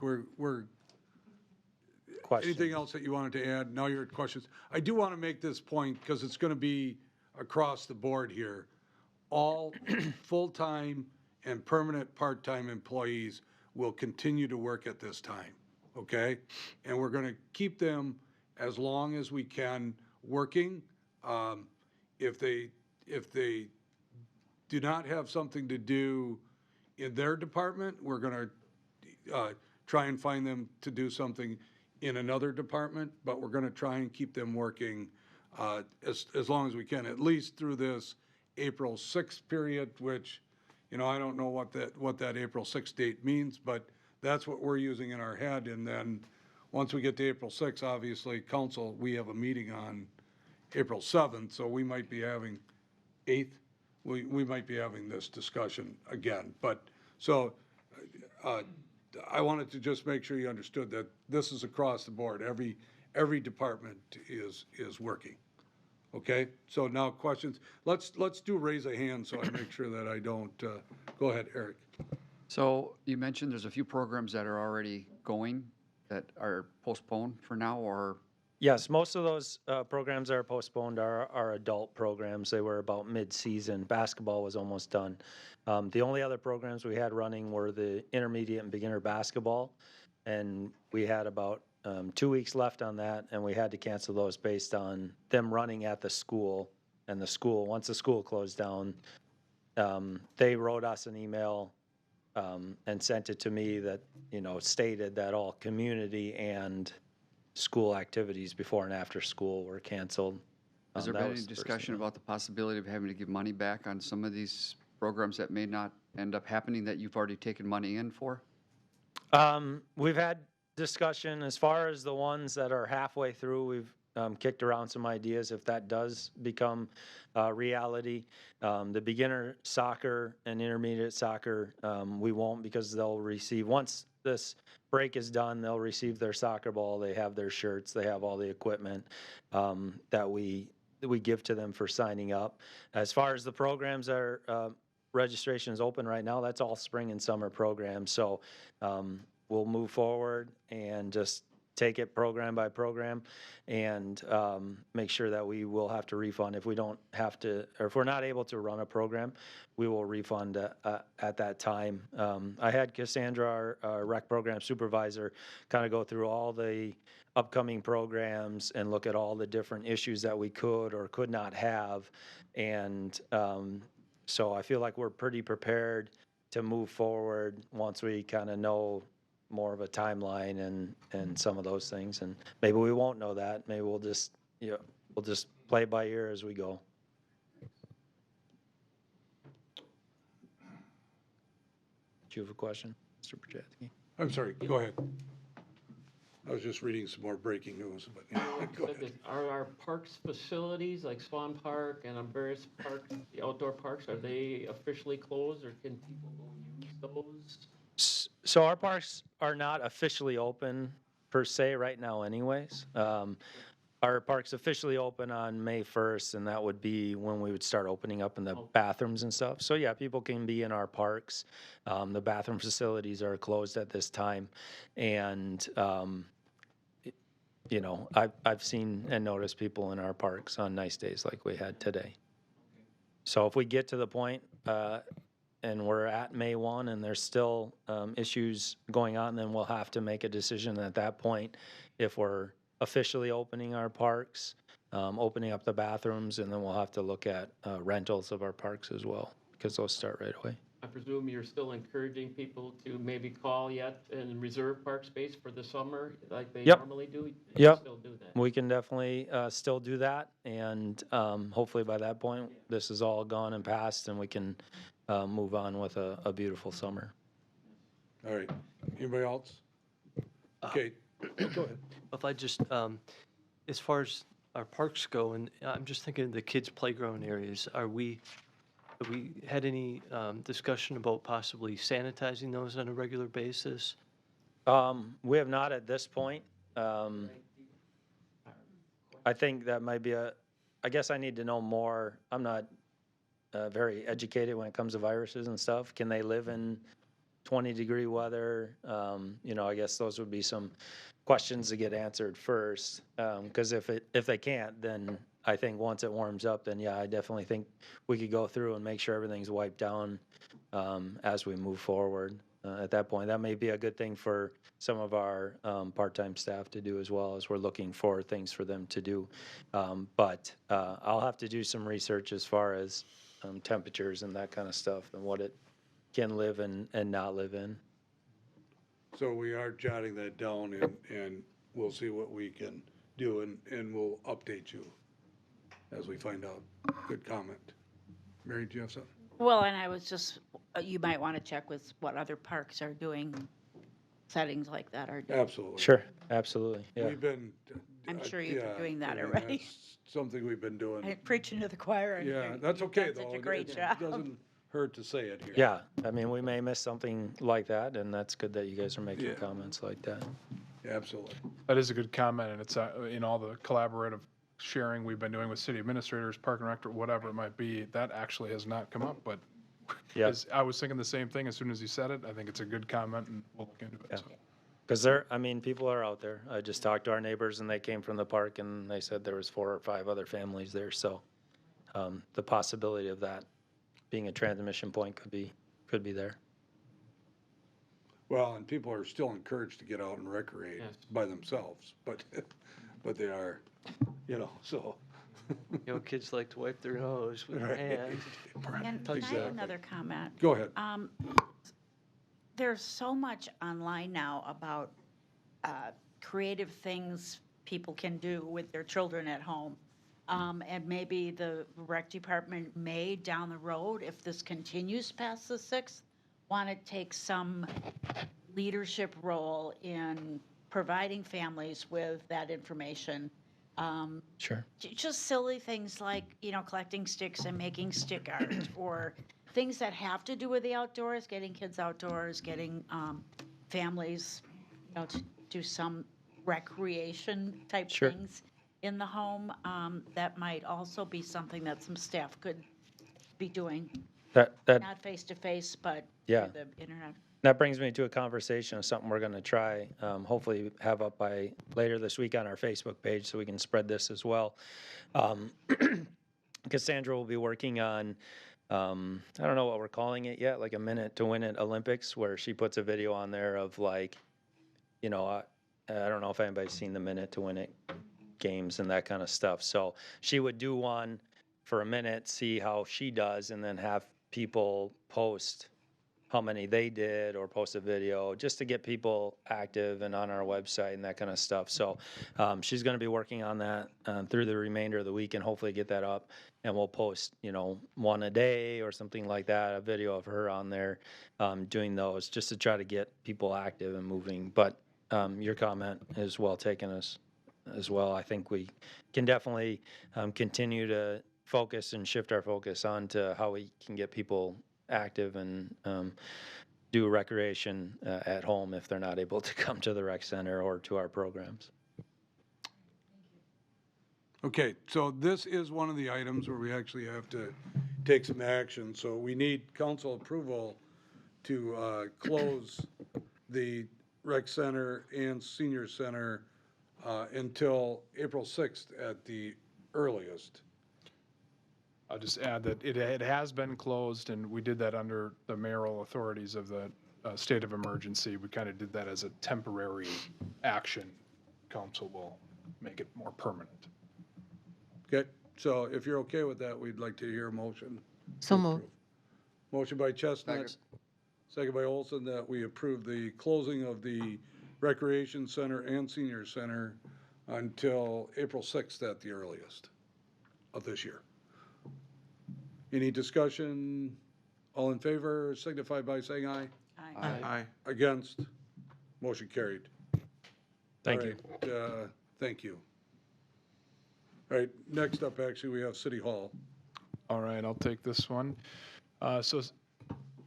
Question. Anything else that you wanted to add? Now you're at questions. I do want to make this point because it's going to be across the board here. All full-time and permanent part-time employees will continue to work at this time, okay? And we're going to keep them as long as we can working. If they do not have something to do in their department, we're going to try and find them to do something in another department, but we're going to try and keep them working as long as we can, at least through this April 6th period, which, you know, I don't know what that April 6th date means, but that's what we're using in our head. And then once we get to April 6th, obviously, council, we have a meeting on April 7th, so we might be having 8th, we might be having this discussion again. But so I wanted to just make sure you understood that this is across the board. Every department is working. Okay, so now questions. Let's do raise a hand so I make sure that I don't, go ahead, Eric. So you mentioned there's a few programs that are already going that are postponed for now, or? Yes, most of those programs that are postponed are adult programs. They were about mid-season. Basketball was almost done. The only other programs we had running were the intermediate and beginner basketball, and we had about 2 weeks left on that, and we had to cancel those based on them running at the school. And the school, once the school closed down, they wrote us an email and sent it to me that, you know, stated that all community and school activities before and after school were canceled. Has there That been was any the first discussion email. about the possibility of having to give money back on some of these programs that may not end up happening that you've already taken money in for? We've had discussion as far as the ones that are halfway through. We've kicked around some ideas if that does become reality. The beginner soccer and intermediate soccer, we won't, because they'll receive, once this break is done, they'll receive their soccer ball, they have their shirts, they have all the equipment that we give to them for signing up. As far as the programs that are registration is open right now, that's all spring and summer programs. So we'll move forward and just take it program by program and make sure that we will have to refund if we don't have to, or if we're not able to run a program, we will refund at that time. I had Cassandra, our rec program supervisor, kind of go through all the upcoming programs and look at all the different issues that we could or could not have. And so I feel like we're pretty prepared to move forward once we kind of know more of a timeline and some of those things. And maybe we won't know that. Maybe we'll just, you know, we'll just play by ear as we go. Do you have a question, Mr. Prochatsky? I'm sorry, go ahead. I was just reading some more breaking news, but yeah, go ahead. Are our parks facilities like Swan Park and various parks, the outdoor parks, are they officially closed, or can people go use those? So our parks are not officially open per se right now anyways. Our park's officially open on May 1st, and that would be when we would start opening up in the bathrooms and stuff. So yeah, people can be in our parks. The bathroom facilities are closed at this time. And, you know, I've seen and noticed people in our parks on nice days like we had today. So if we get to the point, and we're at May 1 and there's still issues going on, then we'll have to make a decision at that point if we're officially opening our parks, opening up the bathrooms, and then we'll have to look at rentals of our parks as well, because those start right away. I presume you're still encouraging people to maybe call yet and reserve park space for the summer like they Yep. normally do? You Yep. Still do that? We can definitely still do that, and hopefully by that point, this is all gone and past, and we can move on with a beautiful summer. All right. Anybody else? Okay, go ahead. If I just, as far as our parks go, and I'm just thinking of the kids' playground areas, have we had any discussion about possibly sanitizing those on a regular basis? We have not at this point. I think that might be I guess I need to know more. I'm not very educated when it comes to viruses and stuff. Can they live in 20-degree weather? I guess those would be some questions to get answered first. Because if they can't, then I think once it warms up, then yeah, I definitely think we could go through and make sure everything's wiped down as we move forward. At that point, that may be a good thing for some of our part-time staff to do as well, as we're looking for things for them to do. But I'll have to do some research as far as temperatures and that kind of stuff and what it can live and not live in. So we are jotting that down, and we'll see what we can do, and we'll update you as we find out. Good comment. Mary, do you have something? Well, and I was just, you might want to check with what other parks are doing, settings like that are doing. Absolutely. Sure, absolutely, yeah. We've been. I'm sure you've been yeah, doing that I mean, already. that's something we've been doing. I'm preaching to the choir. and Yeah, you're- that's you've okay, done though. Such a great job. It doesn't hurt to say it here. Yeah, I mean, we may miss something like that, and that's good that you guys are making Yeah. comments like that. Absolutely. That is a good comment, and it's in all the collaborative sharing we've been doing with city administrators, park and rec, or whatever it might be, that actually has not come up, but Yeah. I was thinking the same thing as soon as you said it. I think it's a good comment, and we'll look into it. Yeah. So. Because people are out there. I just talked to our neighbors, and they came from the park, and they said there was 4 or 5 other families there. So the possibility of that being a transmission point could be there. Well, and people are still encouraged to get out and recreate Yes. by themselves, but they are, so. Kids like to wipe their nose with their Right. hands. And can I Exactly. have another comment? Go ahead. There's so much online now about creative things people can do with their children at home. And maybe the rec department may, down the road, if this continues past the 6th, want to take some leadership role in providing families with that information. Sure. Just silly things like, collecting sticks and making stick art, or things that have to do with the outdoors, getting kids outdoors, getting families, to do some recreation type Sure. things in the home. That might also be something that some staff could be doing, That not face to face, but Yeah. through the internet. That brings me to a conversation of something we're going to try, hopefully have up by later this week on our Facebook page, so we can spread this as well. Cassandra will be working on, I don't know what we're calling it yet, like a Minute to Win It Olympics, where she puts a video on there of I don't know if anybody's seen the Minute to Win It games and that kind of stuff. So she would do one for a minute, see how she does, and then have people post how many they did or post a video just to get people active and on our website and that kind of stuff. So she's going to be working on that through the remainder of the week and hopefully get that up. And we'll post, one a day or something like that, a video of her on there doing those just to try to get people active and moving. But your comment is well taken as well. I think we can definitely continue to focus and shift our focus on to how we can get people active and do recreation at home if they're not able to come to the rec center or to our programs. Okay, so this is one of the items where we actually have to take some action. So we need council approval to close the rec center and senior center until April 6th at the earliest. I'll just add that it has been closed, and we did that under the mayoral authorities of the state of emergency. We kind of did that as a temporary action. Council will make it more permanent. Okay, so if you're okay with that, we'd like to hear a motion. So moved. Motion by Chestnut, second by Olson, that we approve the closing of the Recreation Center and Senior Center until April 6th at the earliest of this year. Any discussion? All in favor signify by saying aye. Aye. Against? Motion carried. Thank All you. right, thank you. All right, next up, actually, we have City Hall. All right, I'll take this one. So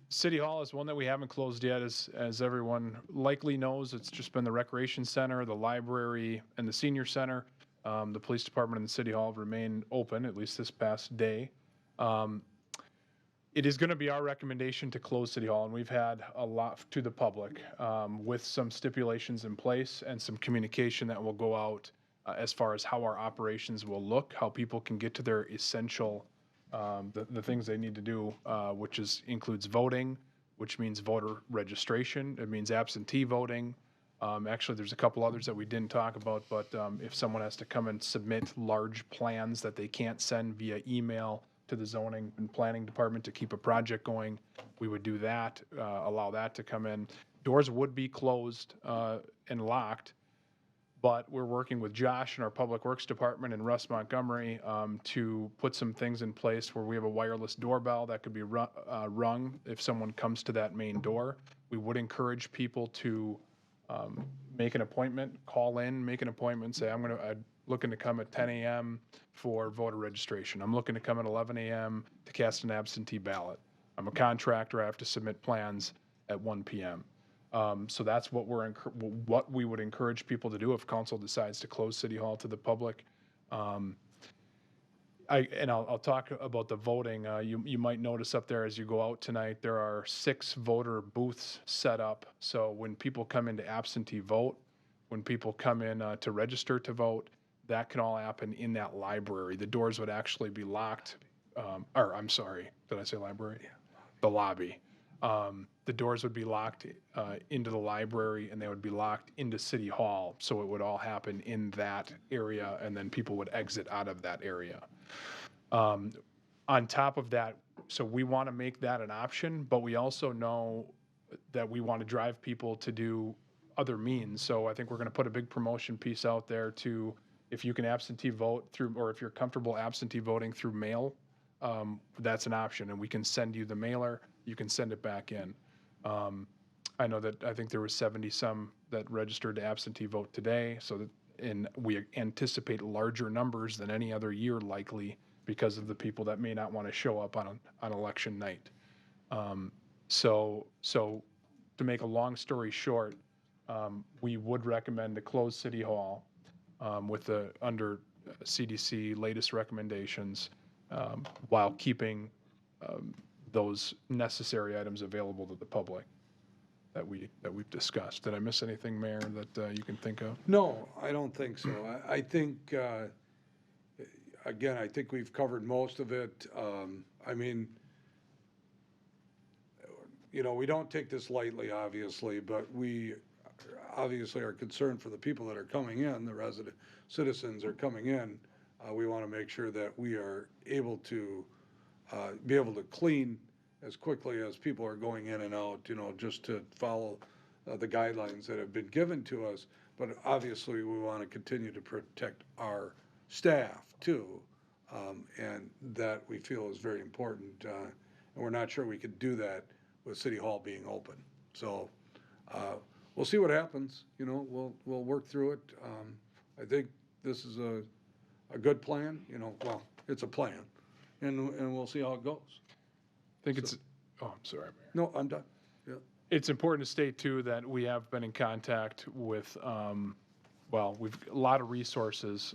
City Hall is one that we haven't closed yet. As everyone likely knows, it's just been the Recreation Center, the library, and the Senior Center. The Police Department and the City Hall remain open, at least this past day. It is going to be our recommendation to close City Hall, and we've had a lot to the public with some stipulations in place and some communication that will go out as far as how our operations will look, how people can get to their essential, the things they need to do, which includes voting, which means voter registration. It means absentee voting. Actually, there's a couple others that we didn't talk about, but if someone has to come and submit large plans that they can't send via email to the zoning and planning department to keep a project going, we would do that, allow that to come in. Doors would be closed and locked, but we're working with Josh in our Public Works Department and Russ Montgomery to put some things in place where we have a wireless doorbell that could be rung if someone comes to that main door. We would encourage people to make an appointment, call in, make an appointment, say, I'm looking to come at 10 a.m. for voter registration. I'm looking to come at 11 a.m. to cast an absentee ballot. I'm a contractor. I have to submit plans at 1 p.m. So that's what what we would encourage people to do if council decides to close City Hall to the public. I'll talk about the voting. You might notice up there as you go out tonight, there are 6 voter booths set up. So when people come in to absentee vote, when people come in to register to vote, that can all happen in that library. The doors would actually be locked. Or I'm sorry, did I say library? Yeah. The lobby. The doors would be locked into the library, and they would be locked into City Hall. So it would all happen in that area, and then people would exit out of that area. On top of that, so we want to make that an option, but we also know that we want to drive people to do other means. So I think we're going to put a big promotion piece out there to, if you can absentee vote through, or if you're comfortable absentee voting through mail, that's an option, and we can send you the mailer. You can send it back in. I think there was 70 some that registered to absentee vote today. So that, and we anticipate larger numbers than any other year likely because of the people that may not want to show up on election night. So to make a long story short, we would recommend to close City Hall with the under CDC latest recommendations while keeping those necessary items available to the public that we've discussed. Did I miss anything, Mayor, that you can think of? No, I don't think so. I think, again, I think we've covered most of it. I mean, we don't take this lightly, obviously, but we obviously are concerned for the people that are coming in, the resident citizens are coming in. We want to make sure that we are able to clean as quickly as people are going in and out, just to follow the guidelines that have been given to us. But obviously, we want to continue to protect our staff too, and that we feel is very important. And we're not sure we could do that with City Hall being open. So we'll see what happens. We'll work through it. I think this is a good plan. Well, it's a plan, and we'll see how it goes. I think I'm sorry, Mayor. No, I'm done. Yeah. It's important to state too that we have been in contact with, we've a lot of resources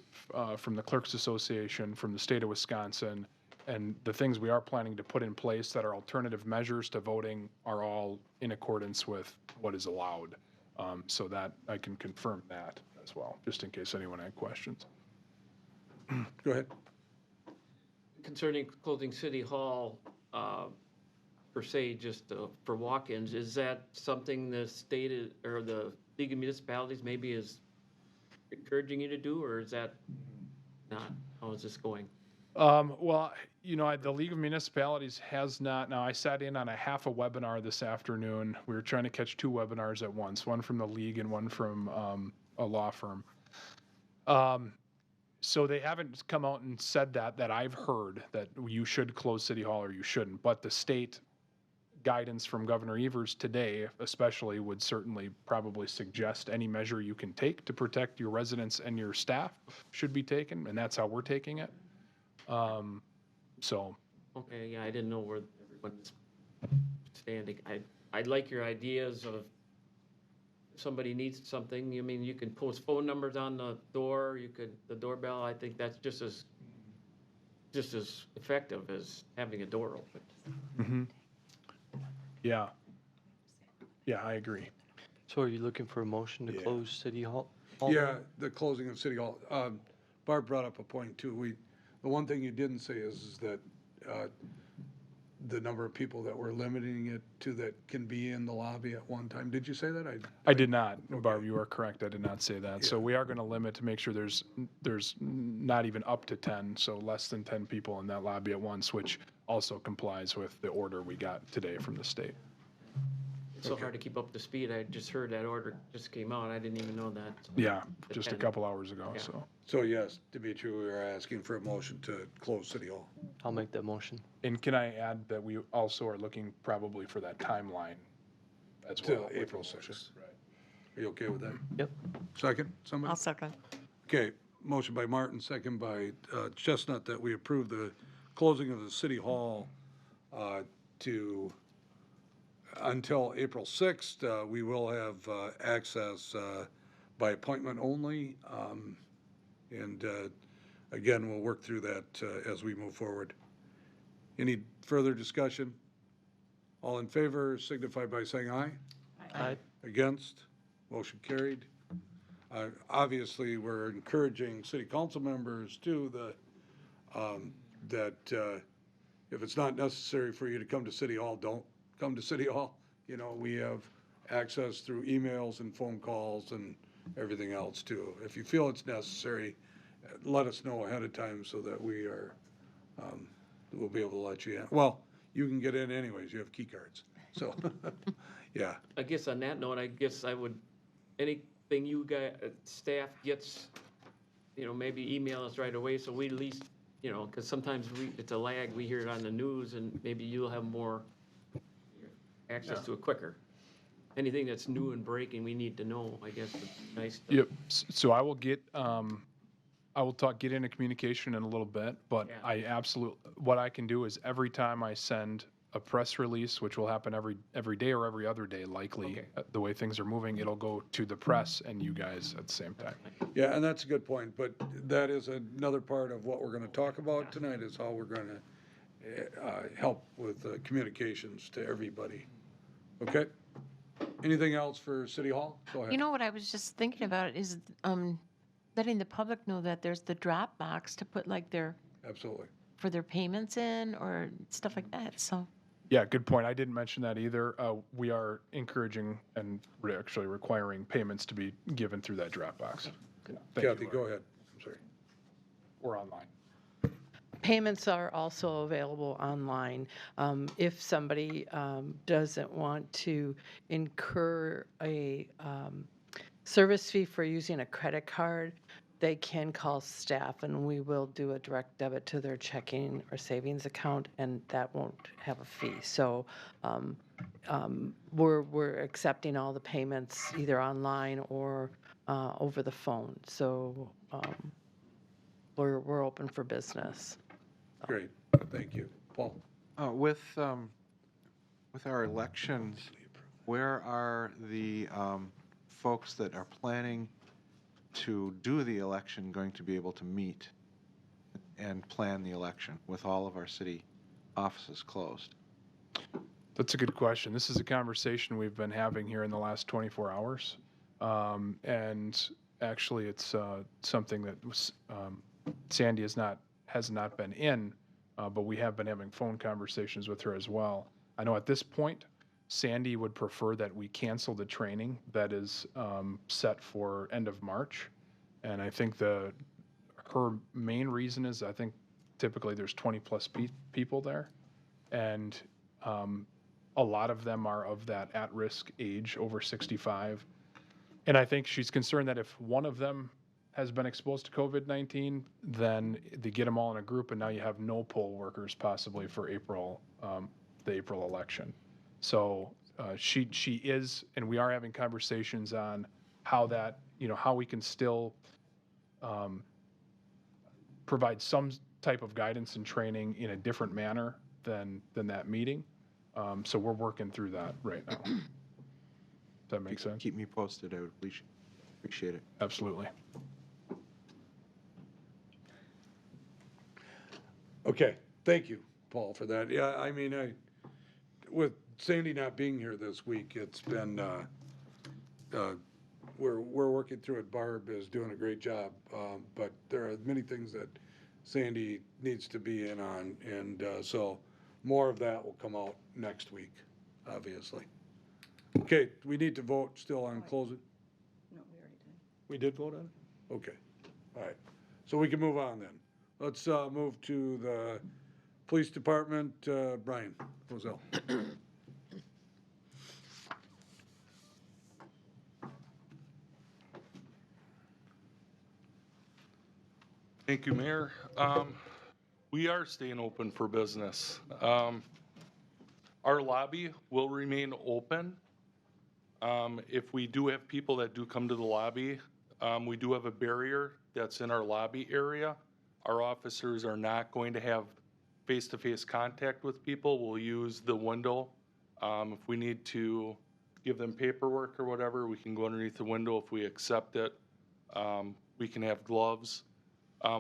from the Clerks Association, from the state of Wisconsin, and the things we are planning to put in place that are alternative measures to voting are all in accordance with what is allowed. So that I can confirm that as well, just in case anyone had questions. Go ahead. Concerning closing City Hall, per se, just for walk-ins, is that something the state or the League of Municipalities maybe is encouraging you to do, or is that not? How is this going? Well, the League of Municipalities has not. Now, I sat in on a half a webinar this afternoon. We were trying to catch 2 webinars at once, one from the League and one from a law firm. So they haven't come out and said that I've heard that you should close City Hall or you shouldn't. But the state guidance from Governor Evers today, especially, would certainly probably suggest any measure you can take to protect your residents and your staff should be taken, and that's how we're taking it. So. Okay, yeah, I didn't know where everyone's standing. I'd like your ideas of if somebody needs something. I mean, you can post phone numbers on the door, the doorbell. I think that's just as effective as having a door open. Mm-hmm. Yeah. Yeah, I agree. So are you looking for a motion to close City Hall? Yeah, the closing of City Hall. Barb brought up a point too. The one thing you didn't say is that the number of people that we're limiting it to that can be in the lobby at one time. Did you say that? I did not. Okay. Barb, you are correct. I did not say that. So we are going to limit to make sure there's not even up to 10, so less than 10 people in that lobby at once, which also complies with the order we got today from the state. It's so hard to keep up to speed. I just heard that order just came out. I didn't even know that. Yeah, just a couple hours ago. Yeah. So yes, Dimitri, we are asking for a motion to close City Hall. I'll make that motion. And can I add that we also are looking probably for that timeline as well? To April 6th. Right. Are you okay with that? Yep. Second, somebody? I'll second. Okay, motion by Martin, second by Chestnut, that we approve the closing of the City Hall until April 6th. We will have access by appointment only. And again, we'll work through that as we move forward. Any further discussion? All in favor signify by saying aye. Aye. Against? Motion carried. Obviously, we're encouraging city council members too that if it's not necessary for you to come to City Hall, don't come to City Hall. We have access through emails and phone calls and everything else too. If you feel it's necessary, let us know ahead of time so that we'll be able to let you in. Well, you can get in anyways. You have key cards. So, yeah. I guess on that note, anything you guys, staff gets, maybe email us right away so we at least, because sometimes it's a lag. We hear it on the news and maybe you'll have more access to it quicker. Anything that's new and breaking, we need to know, I guess. It's nice. Yep. So I will get into communication in a little bit, but Yeah. what I can do is every time I send a press release, which will happen every day or every other day, likely, Okay. the way things are moving, it'll go to the press and you guys at the same time. Yeah, and that's a good point, but that is another part of what we're going to talk about tonight is how we're going to help with communications to everybody. Okay? Anything else for City Hall? Go ahead. You know what I was just thinking about is letting the public know that there's the drop box to put like Absolutely. for their payments in or stuff like that. So Yeah, good point. I didn't mention that either. We are encouraging and we're actually requiring payments to be given through that Dropbox. Thank you, Kathy, Laura. go ahead. I'm sorry. Or online. Payments are also available online. If somebody doesn't want to incur a service fee for using a credit card, they can call staff and we will do a direct debit to their checking or savings account and that won't have a fee. So we're accepting all the payments either online or over the phone. So we're open for business. Great. Thank you. Paul? With our elections, where are the folks that are planning to do the election going to be able to meet and plan the election with all of our city offices closed? That's a good question. This is a conversation we've been having here in the last 24 hours. And actually, it's something that Sandy has not been in, but we have been having phone conversations with her as well. I know at this point, Sandy would prefer that we cancel the training that is set for end of March And I think her main reason is, I think typically there's 20 plus people there. And a lot of them are of that at-risk age, over 65. And I think she's concerned that if one of them has been exposed to COVID-19, then they get them all in a group, and now you have no poll workers possibly for April, the April election. So she is, and we are having conversations on how that, how we can still provide some type of guidance and training in a different manner than that meeting. So we're working through that right now. Does that make sense? Keep me posted. I would appreciate it. Absolutely. Okay, thank you, Paul, for that. Yeah, I mean, with Sandy not being here this week, it's been, we're working through it. Barb is doing a great job, but there are many things that Sandy needs to be in on, and so more of that will come out next week, obviously. Okay, we need to vote still on closing? No, we already did. We did vote on it? Okay, all right. So we can move on then. Let's move to the police department. Brian Roselle. Thank you, Mayor. We are staying open for business. Our lobby will remain open. If we do have people that do come to the lobby, we do have a barrier that's in our lobby area. Our officers are not going to have face-to-face contact with people. We'll use the window. If we need to give them paperwork or whatever, we can go underneath the window if we accept it. We can have gloves.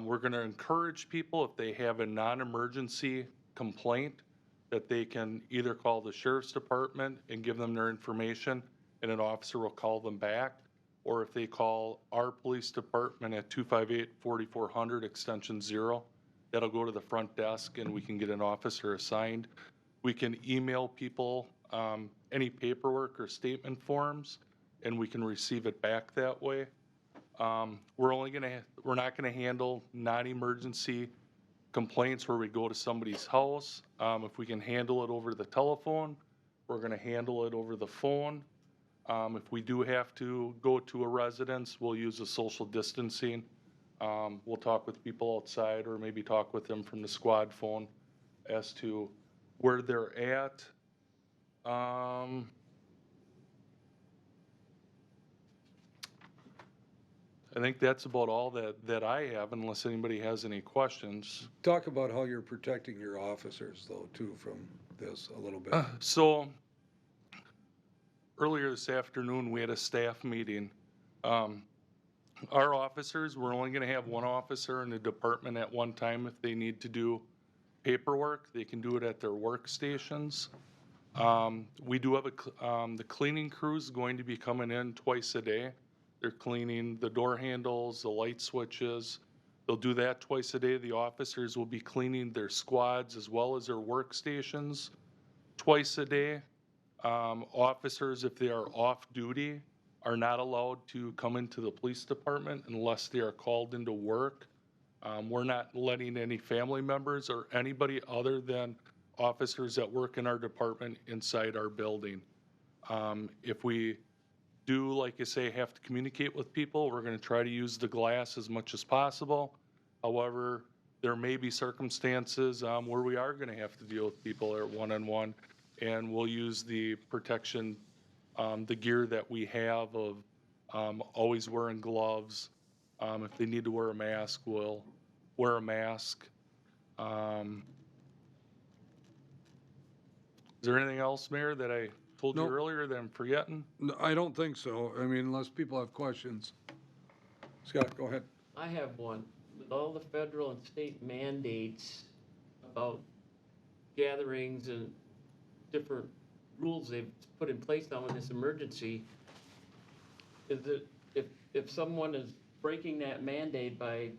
We're going to encourage people, if they have a non-emergency complaint, that they can either call the sheriff's department and give them their information, and an officer will call them back, or if they call our police department at 258-4400 extension 0, that'll go to the front desk and we can get an officer assigned. We can email people any paperwork or statement forms, and we can receive it back that way. We're not gonna handle non-emergency complaints where we go to somebody's house. If we can handle it over the telephone, we're gonna handle it over the phone. If we do have to go to a residence, we'll use a social distancing. We'll talk with people outside, or maybe talk with them from the squad phone as to where they're at. I think that's about all that I have, unless anybody has any questions. Talk about how you're protecting your officers, though, too, from this a little bit. So earlier this afternoon, we had a staff meeting. Our officers, we're only going to have one officer in the department at one time. If they need to do paperwork, they can do it at their workstations. We do have the cleaning crew is going to be coming in twice a day. They're cleaning the door handles, the light switches. They'll do that twice a day. The officers will be cleaning their squads as well as their workstations twice a day. Officers, if they are off duty, are not allowed to come into the police department unless they are called into work. We're not letting any family members or anybody other than officers that work in our department inside our building. If we do, like I say, have to communicate with people, we're going to try to use the glass as much as possible. However, there may be circumstances where we are going to have to deal with people at one-on-one, and we'll use the protection, the gear that we have of always wearing gloves. If they need to wear a mask, we'll wear a mask. Is there anything else, Mayor, that I told you earlier that I'm forgetting? No, I don't think so. I mean, unless people have questions. Scott, go ahead. I have one. With all the federal and state mandates about gatherings and different rules they've put in place now in this emergency, is it, if someone is breaking that mandate by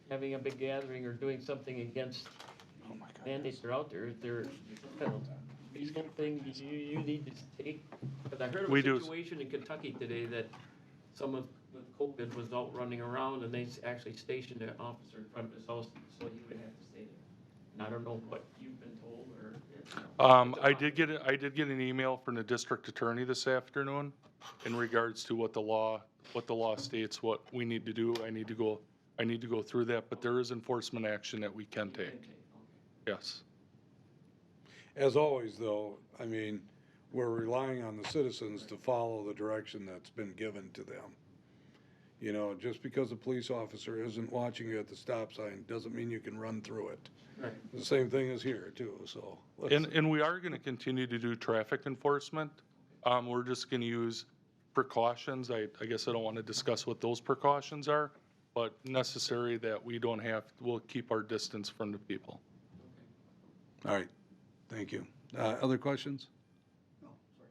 having a big gathering or doing something against mandates that are out there, is there kind of legal thing you need to take? Because I heard of a situation in Kentucky today that someone with COVID was out running around, and they actually stationed an officer in front of his house, so he would have to stay there. And I don't know what you've been told, or. I did get an email from the district attorney this afternoon in regards to what the law states, what we need to do. I need to go through that, but there is enforcement action that we can take. Yes. As always, though, I mean, we're relying on the citizens to follow the direction that's been given to them. You know, just because a police officer isn't watching you at the stop sign doesn't mean you can run through it. Right. The same thing is here too, so. And we are going to continue to do traffic enforcement. We're just going to use precautions. I guess I don't want to discuss what those precautions are, but necessary that we'll keep our distance from the people. All right, thank you. Other questions? No, sorry.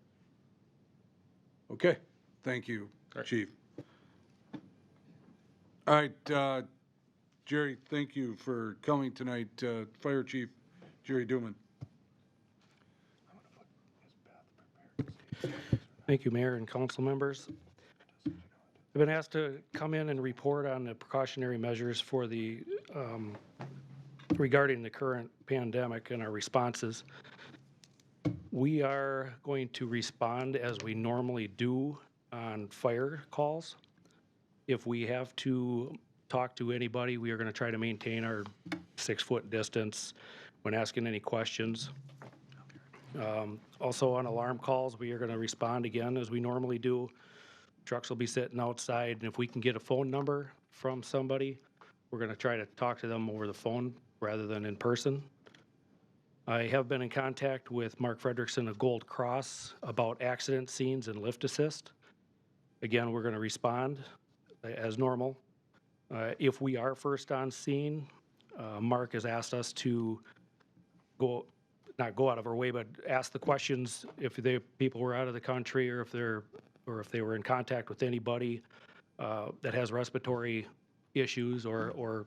Okay, thank you, Chief. All right, Jerry, thank you for coming tonight. Fire Chief Jerry Duman. Thank you, Mayor and council members. I've been asked to come in and report on the precautionary measures for the regarding the current pandemic and our responses. We are going to respond as we normally do on fire calls. If we have to talk to anybody, we are going to try to maintain our 6-foot distance when asking any questions. Also on alarm calls, we are going to respond again as we normally do. Trucks will be sitting outside, and if we can get a phone number from somebody, we're going to try to talk to them over the phone rather than in person. I have been in contact with Mark Frederickson of Gold Cross about accident scenes and lift assist. Again, we're going to respond as normal. If we are first on scene, Mark has asked us to not go out of our way, but ask the questions if the people were out of the country or if they were in contact with anybody that has respiratory issues or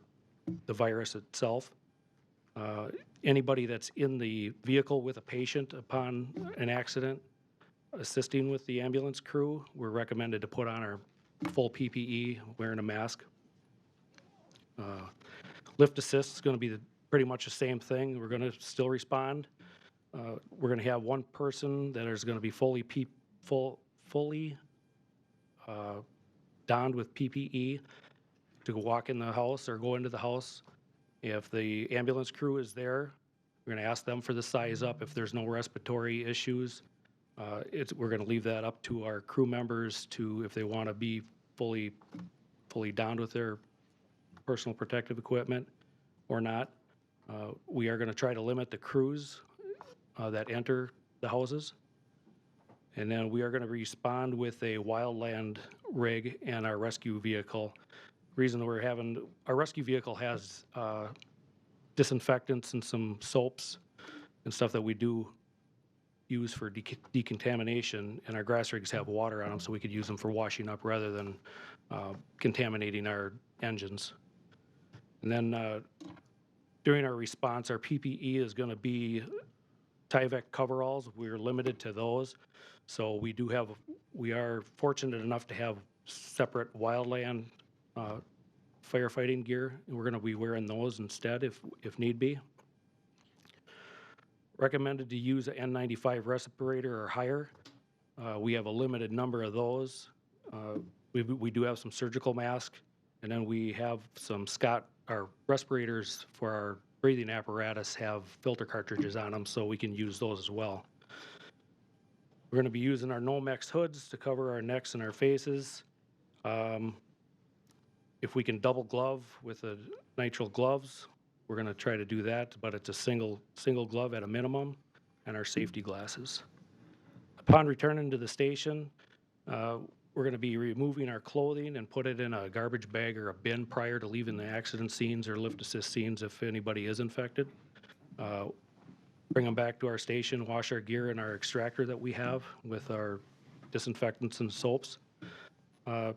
the virus itself. Anybody that's in the vehicle with a patient upon an accident, assisting with the ambulance crew, we're recommended to put on our full PPE, wearing a mask. Lift assist is going to be pretty much the same thing. We're going to still respond. We're going to have one person that is going to be fully donned with PPE to walk in the house or go into the house. If the ambulance crew is there, we're going to ask them for the size up. If there's no respiratory issues, we're going to leave that up to our crew members to, if they want to be fully donned with their personal protective equipment or not. We are going to try to limit the crews that enter the houses. And then we are going to respond with a wildland rig and our rescue vehicle. Reason our rescue vehicle has disinfectants and some soaps and stuff that we do use for decontamination, and our grass rigs have water on them, so we could use them for washing up rather than contaminating our engines. And then during our response, our PPE is going to be Tyvek coveralls. We're limited to those. So we are fortunate enough to have separate wildland firefighting gear, and we're going to be wearing those instead if need be. Recommended to use an N95 respirator or higher. We have a limited number of those. We do have some surgical masks, and then we have some our respirators for our breathing apparatus have filter cartridges on them, so we can use those as well. We're going to be using our Nomex hoods to cover our necks and our faces. If we can double glove with the nitrile gloves, we're going to try to do that, but it's a single glove at a minimum, and our safety glasses. Upon returning to the station, we're going to be removing our clothing and put it in a garbage bag or a bin prior to leaving the accident scenes or lift assist scenes if anybody is infected. Bring them back to our station, wash our gear and our extractor that we have with our disinfectants and soaps. We'll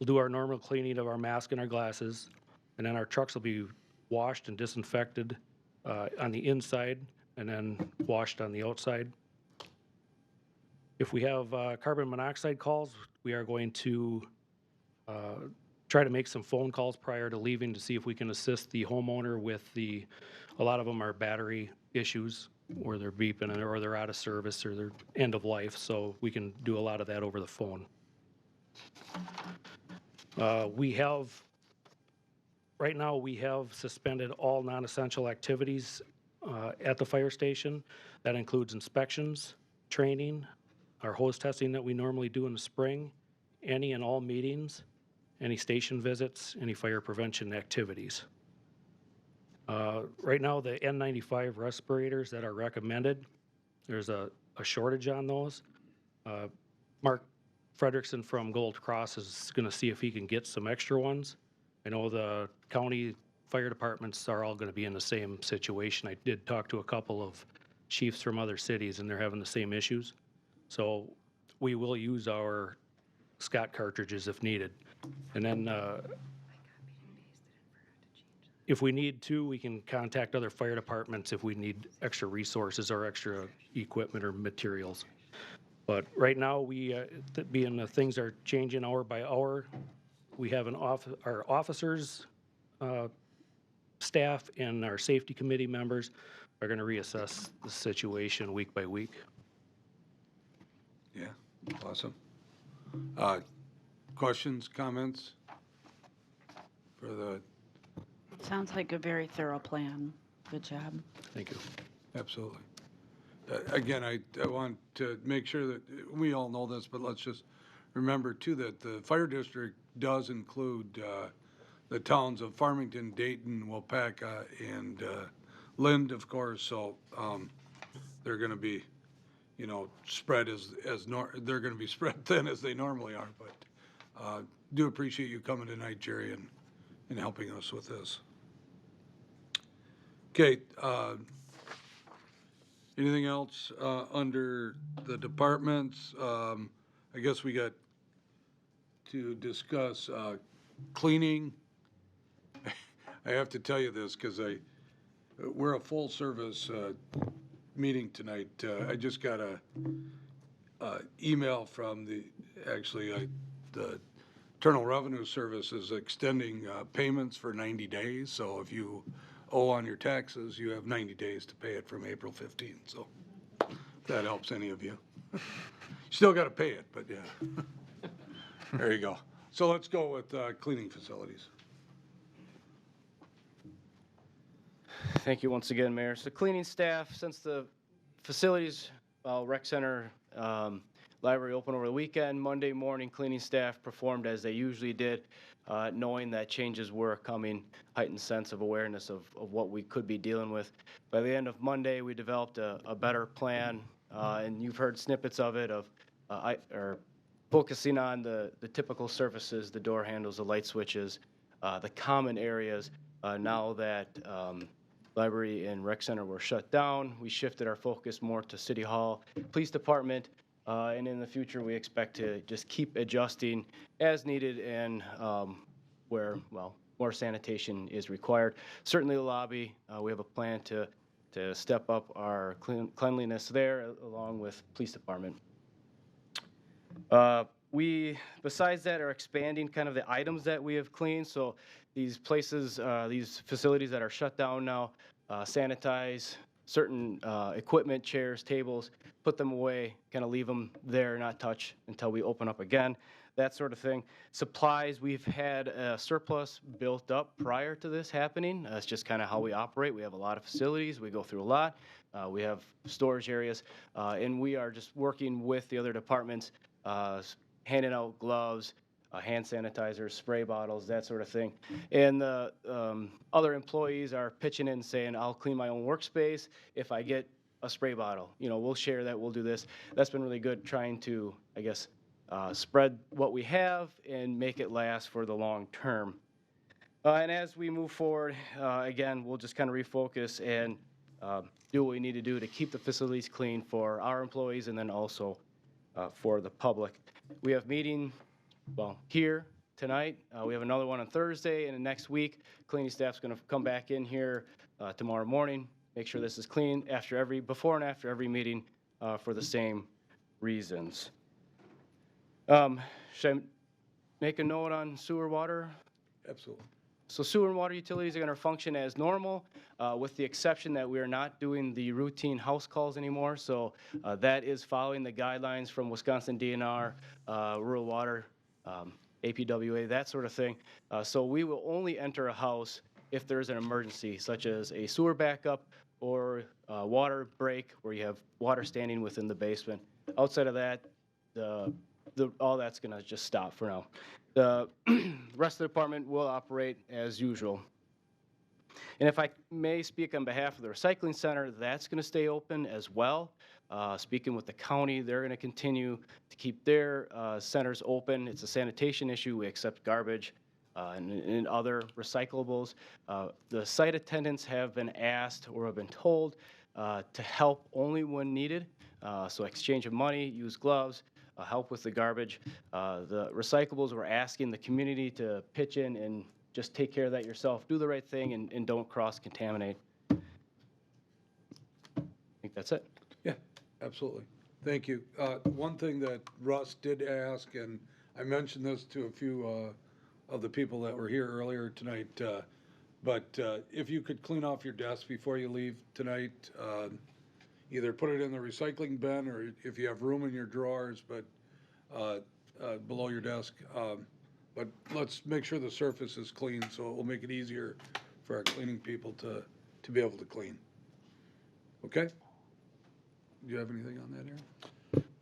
do our normal cleaning of our mask and our glasses, and then our trucks will be washed and disinfected on the inside and then washed on the outside. If we have carbon monoxide calls, we are going to try to make some phone calls prior to leaving to see if we can assist the homeowner with a lot of them are battery issues where they're beeping or they're out of service or they're end of life. So we can do a lot of that over the phone. Right now, we have suspended all non-essential activities at the fire station. That includes inspections, training, our hose testing that we normally do in the spring, any and all meetings, any station visits, any fire prevention activities. Right now, the N95 respirators that are recommended, there's a shortage on those. Mark Frederickson from Gold Cross is going to see if he can get some extra ones. I know the county fire departments are all going to be in the same situation. I did talk to a couple of chiefs from other cities, and they're having the same issues. So we will use our Scott cartridges if needed. And then if we need to, we can contact other fire departments if we need extra resources or extra equipment or materials. But right now, being the things are changing hour by hour, we have our officers, staff, and our safety committee members are going to reassess the situation week by week. Yeah, awesome. Questions, comments for the? Sounds like a very thorough plan. Good job. Thank you. Absolutely. Again, I want to make sure that we all know this, but let's just remember too that the fire district does include the towns of Farmington, Dayton, Waupaca, and Lind, of course. So they're going to be, spread they're going to be spread thin as they normally are. But do appreciate you coming tonight, Jerry, and helping us with this. Okay. Anything else under the departments? I guess we got to discuss cleaning. I have to tell you this because we're a full service meeting tonight. I just got a email from the Internal Revenue Service is extending payments for 90 days. So if you owe on your taxes, you have 90 days to pay it from April 15th. So if that helps any of you. Still got to pay it, but yeah. There you go. So let's go with cleaning facilities. Thank you once again, Mayor. So cleaning staff, since the facilities, rec center, library open over the weekend, Monday morning cleaning staff performed as they usually did, knowing that changes were coming, heightened sense of awareness of what we could be dealing with. By the end of Monday, we developed a better plan, and you've heard snippets of it, focusing on the typical surfaces, the door handles, the light switches, the common areas. Now that library and rec center were shut down, we shifted our focus more to City Hall, Police Department, and in the future we expect to just keep adjusting as needed and where, more sanitation is required. Certainly the lobby, we have a plan to step up our cleanliness there along with Police Department. We, besides that, are expanding kind of the items that we have cleaned. So these places, these facilities that are shut down now, sanitize certain equipment, chairs, tables, put them away, kind of leave them there, not touch until we open up again, that sort of thing. Supplies, we've had a surplus built up prior to this happening. That's just kind of how we operate. We have a lot of facilities. We go through a lot. We have storage areas, and we are just working with the other departments, handing out gloves, hand sanitizers, spray bottles, that sort of thing. And the other employees are pitching in saying, I'll clean my own workspace if I get a spray bottle. We'll share that, we'll do this. That's been really good, trying to, I guess, spread what we have and make it last for the long term. And as we move forward, again, we'll just kind of refocus and do what we need to do to keep the facilities clean for our employees and then also for the public. We have meeting, here tonight. We have another one on Thursday, and the next week, cleaning staff's going to come back in here tomorrow morning, make sure this is clean before and after every meeting for the same reasons. Should I make a note on sewer water. Absolutely. So sewer and water utilities are going to function as normal, with the exception that we are not doing the routine house calls anymore. So that is following the guidelines from Wisconsin DNR, rural water, APWA, that sort of thing. So we will only enter a house if there's an emergency, such as a sewer backup or water break where you have water standing within the basement. Outside of that, all that's going to just stop for now. The rest of the department will operate as usual. And if I may speak on behalf of the recycling center, that's going to stay open as well. Speaking with the county, they're going to continue to keep their centers open. It's a sanitation issue. We accept garbage and other recyclables. The site attendants have been asked or have been told to help only when needed. So exchange of money, use gloves, help with the garbage. The recyclables, we're asking the community to pitch in and just take care of that yourself. Do the right thing and don't cross-contaminate. I think that's it. Yeah, absolutely. Thank you. One thing that Russ did ask, and I mentioned this to a few of the people that were here earlier tonight, but if you could clean off your desk before you leave tonight, either put it in the recycling bin or if you have room in your drawers, but below your desk. But let's make sure the surface is clean, so it will make it easier for our cleaning people to be able to clean. Okay? Do you have anything on that, Aaron?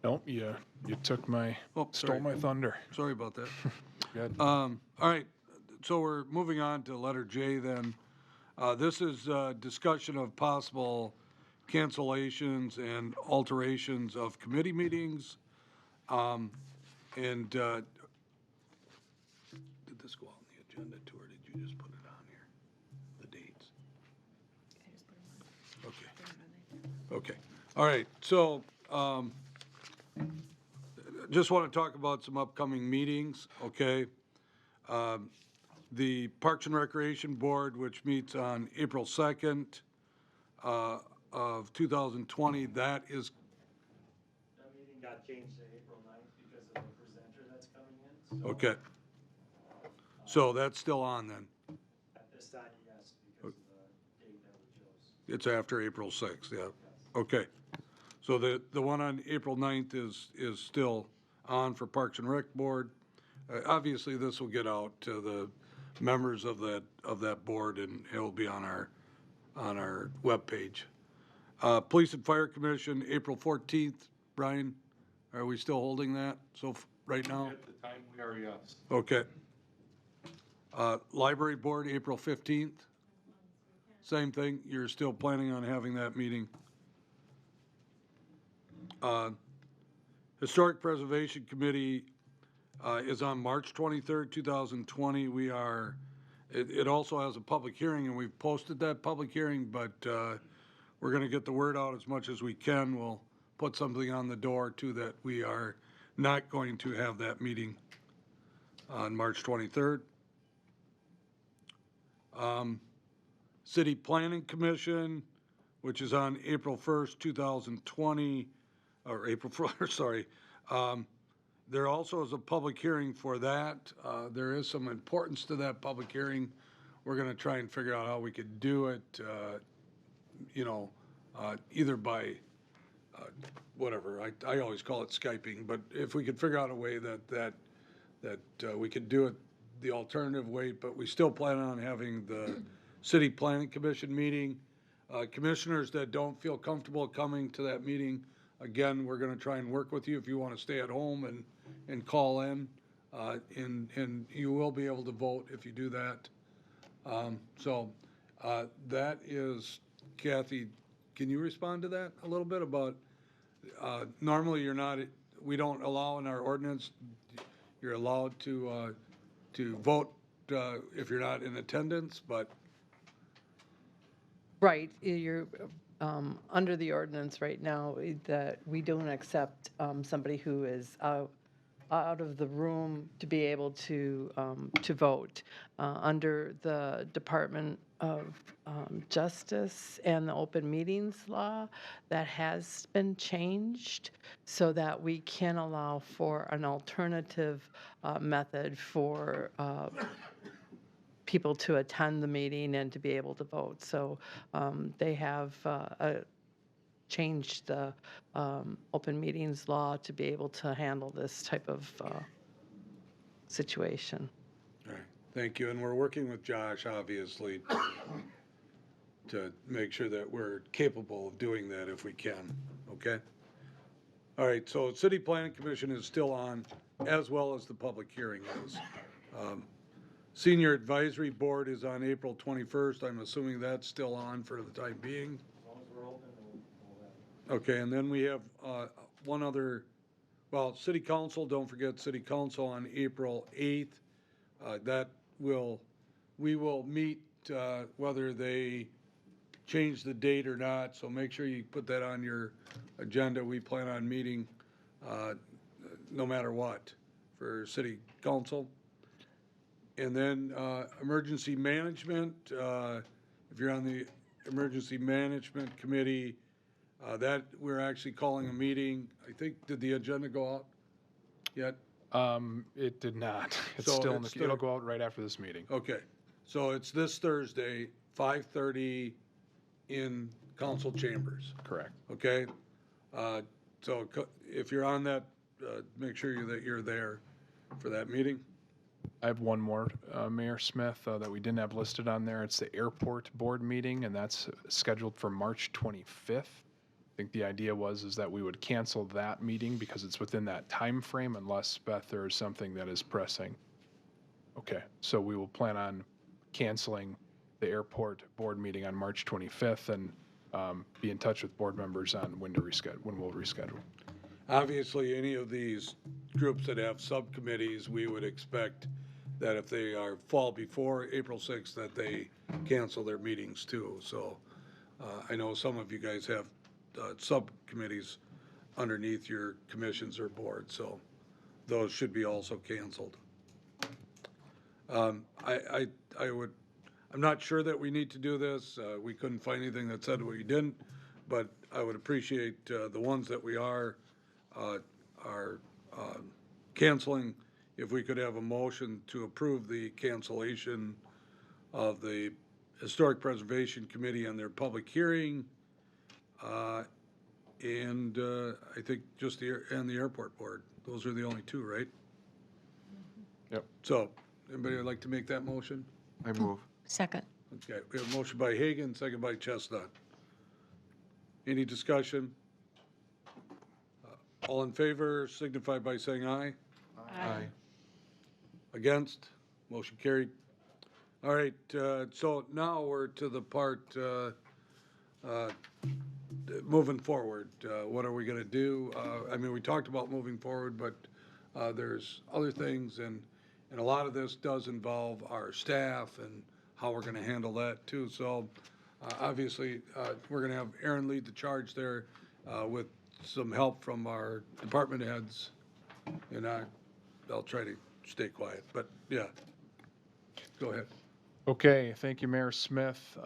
Nope, you took stole my thunder. Sorry about that. Good. All right, so we're moving on to letter J then. This is discussion of possible cancellations and alterations of committee meetings. And did this go out on the agenda too, or did you just put it on here? The dates? Okay. Okay. All right. So just want to talk about some upcoming meetings, okay? The Parks and Recreation Board, which meets on April 2nd of 2020, that is. That meeting got changed to April 9th because of the presenter that's coming in. So Okay. So that's still on then? at this time, yes, because of the date that we chose. It's after April 6th, yeah. Okay. So the one on April 9th is still on for Parks and Rec Board. Obviously, this will get out to the members of that board, and it will be on our webpage. Police and Fire Commission, April 14th. Brian, are we still holding that right now? At the time we are, yes. Okay. Library Board, April 15th. Same thing, you're still planning on having that meeting. Historic Preservation Committee is on March 23rd, 2020. It also has a public hearing, and we've posted that public hearing, but we're going to get the word out as much as we can. We'll put something on the door, too, that we are not going to have that meeting on March 23rd. City Planning Commission, which is on April 1st, 2020, or April 1st, sorry. There also is a public hearing for that. There is some importance to that public hearing. We're going to try and figure out how we could do it, either by whatever. I always call it Skyping, but if we could figure out a way that we could do it the alternative way, but we still plan on having the City Planning Commission meeting. Commissioners that don't feel comfortable coming to that meeting, again, we're going to try and work with you if you want to stay at home and call in, and you will be able to vote if you do that. So that is, Kathy, can you respond to that a little bit about, normally we don't allow in our ordinance, you're allowed to vote if you're not in attendance, but. Right, you're under the ordinance right now that we don't accept somebody who is out of the room to be able to vote. Under the department Justice and the open meetings law that has been changed so that we can allow for an alternative method for people to attend the meeting and to be able to vote. So they have changed the open meetings law to be able to handle this type of situation. All right, thank you. And we're working with Josh, obviously, to make sure that we're capable of doing that if we can, okay? All right, so City Planning Commission is still on, as well as the public hearing is. Senior Advisory Board is on April 21st. I'm assuming that's still on for the time being. Okay, and then we have one other, well, City Council, don't forget City Council on April 8th. We will meet whether they change the date or not, so make sure you put that on your agenda. We plan on meeting no matter what for City Council. And then Emergency Management, if you're on the Emergency Management Committee, that we're actually calling a meeting. I think, did the agenda go out yet? It did not. It's So still in it's the, it'll go out right after this meeting. Okay, so it's this Thursday, 5:30 in council chambers, Correct. okay? So if you're on that, make sure that you're there for that meeting. I have one more, Mayor Smith, that we didn't have listed on there. It's the airport board meeting, and that's scheduled for March 25th. I think the idea is that we would cancel that meeting because it's within that time frame unless, Beth, there is something that is pressing. Okay, so we will plan on canceling the airport board meeting on March 25th and be in touch with board members on when we'll reschedule. Obviously, any of these groups that have subcommittees, we would expect that if they fall before April 6th, that they cancel their meetings too. So I know some of you guys have subcommittees underneath your commissions or boards, so those should be also canceled. I'm not sure that we need to do this. We couldn't find anything that said we didn't, but I would appreciate the ones that we are canceling, if we could have a motion to approve the cancellation of the Historic Preservation Committee and their public hearing, and I think just the airport board. Those are the only two, right? Yep. So, anybody would like to make that motion? I move. Second. Okay, we have a motion by Hagan, second by Chestnut. Any discussion? All in favor signify by saying aye. Aye. Against? Motion carried. All right, so now we're to the part, moving forward. What are we gonna do? I mean, we talked about moving forward, but there's other things, and a lot of this does involve our staff and how we're gonna handle that too. So obviously, we're gonna have Aaron lead the charge there with some help from our department heads, and I'll try to stay quiet, but yeah. Go ahead. Okay, thank you, Mayor Smith.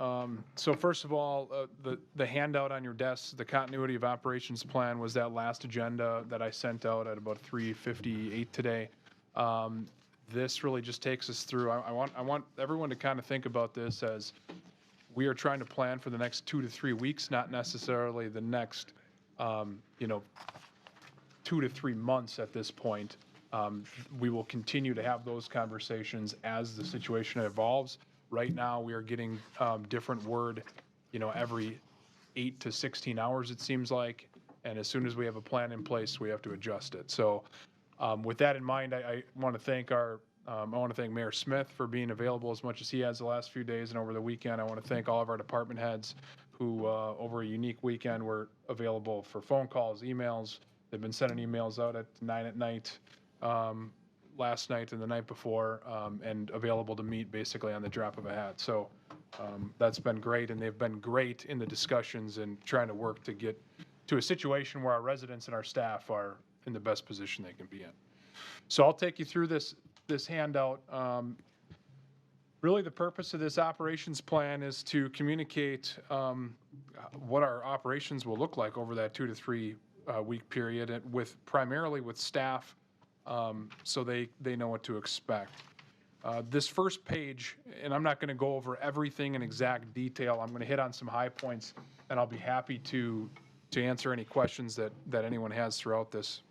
So first of all, the handout on your desk, the continuity of operations plan was that last agenda that I sent out at about 3:58 today. This really just takes us through. I want everyone to kind of think about this as we are trying to plan for the next 2 to 3 weeks, not necessarily the next, 2 to 3 months at this point. We will continue to have those conversations as the situation evolves. Right now, we are getting different word, every 8 to 16 hours, it seems like. And as soon as we have a plan in place, we have to adjust it. So with that in mind, I want to thank Mayor Smith for being available as much as he has the last few days and over the weekend. I want to thank all of our department heads who, over a unique weekend, were available for phone calls, emails. They've been sending emails out at 9 at night. Last night and the night before, and available to meet basically on the drop of a hat. So that's been great, and they've been great in the discussions and trying to work to get to a situation where our residents and our staff are in the best position they can be in. So I'll take you through this handout. Really, the purpose of this operations plan is to communicate what our operations will look like over that 2 to 3 week period, and primarily with staff, so they know what to expect. This first page, and I'm not going to go over everything in exact detail. I'm going to hit on some high points, and I'll be happy to answer any questions that anyone has throughout this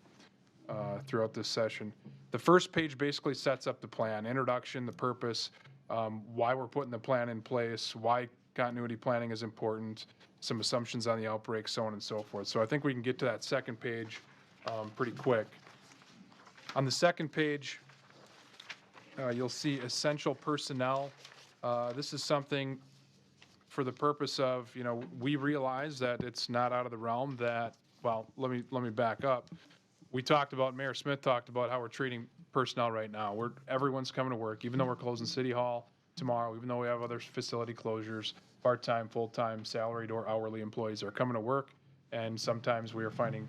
session. The first page basically sets up the plan: introduction, the purpose, why we're putting the plan in place, why continuity planning is important, some assumptions on the outbreak, so on and so forth. So I think we can get to that second page pretty quick. On the second page, you'll see essential personnel. This is something for the purpose of, we realize that it's not out of the realm that, well, let me back up. Mayor Smith talked about how we're treating personnel right now. Everyone's coming to work, even though we're closing City Hall tomorrow, even though we have other facility closures, part-time, full-time, salaried or hourly employees are coming to work, and sometimes we are finding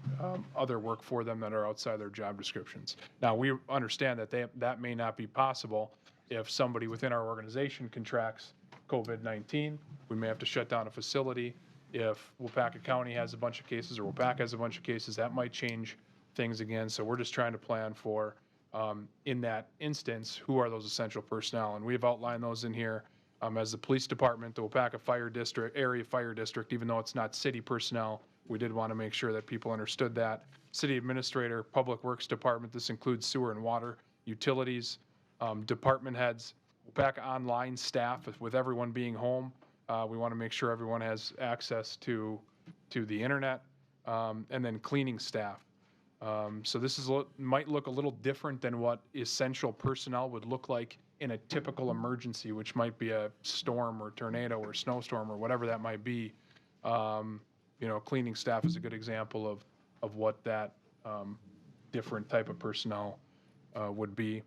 other work for them that are outside their job descriptions. Now, we understand that may not be possible if somebody within our organization contracts COVID-19. We may have to shut down a facility. If Waupaca County has a bunch of cases, or Waupaca has a bunch of cases, that might change things again. So we're just trying to plan for, in that instance, who are those essential personnel. And we've outlined those in here as the police department, the Waupaca Fire District, area fire district, even though it's not city personnel, we did want to make sure that people understood that. City administrator, public works department, this includes sewer and water, utilities, department heads, Waupaca online staff, with everyone being home. We want to make sure everyone has access to the internet, and then cleaning staff. So this might look a little different than what essential personnel would look like in a typical emergency, which might be a storm or tornado or snowstorm or whatever that might be. Cleaning staff is a good example of what that different type of personnel would be.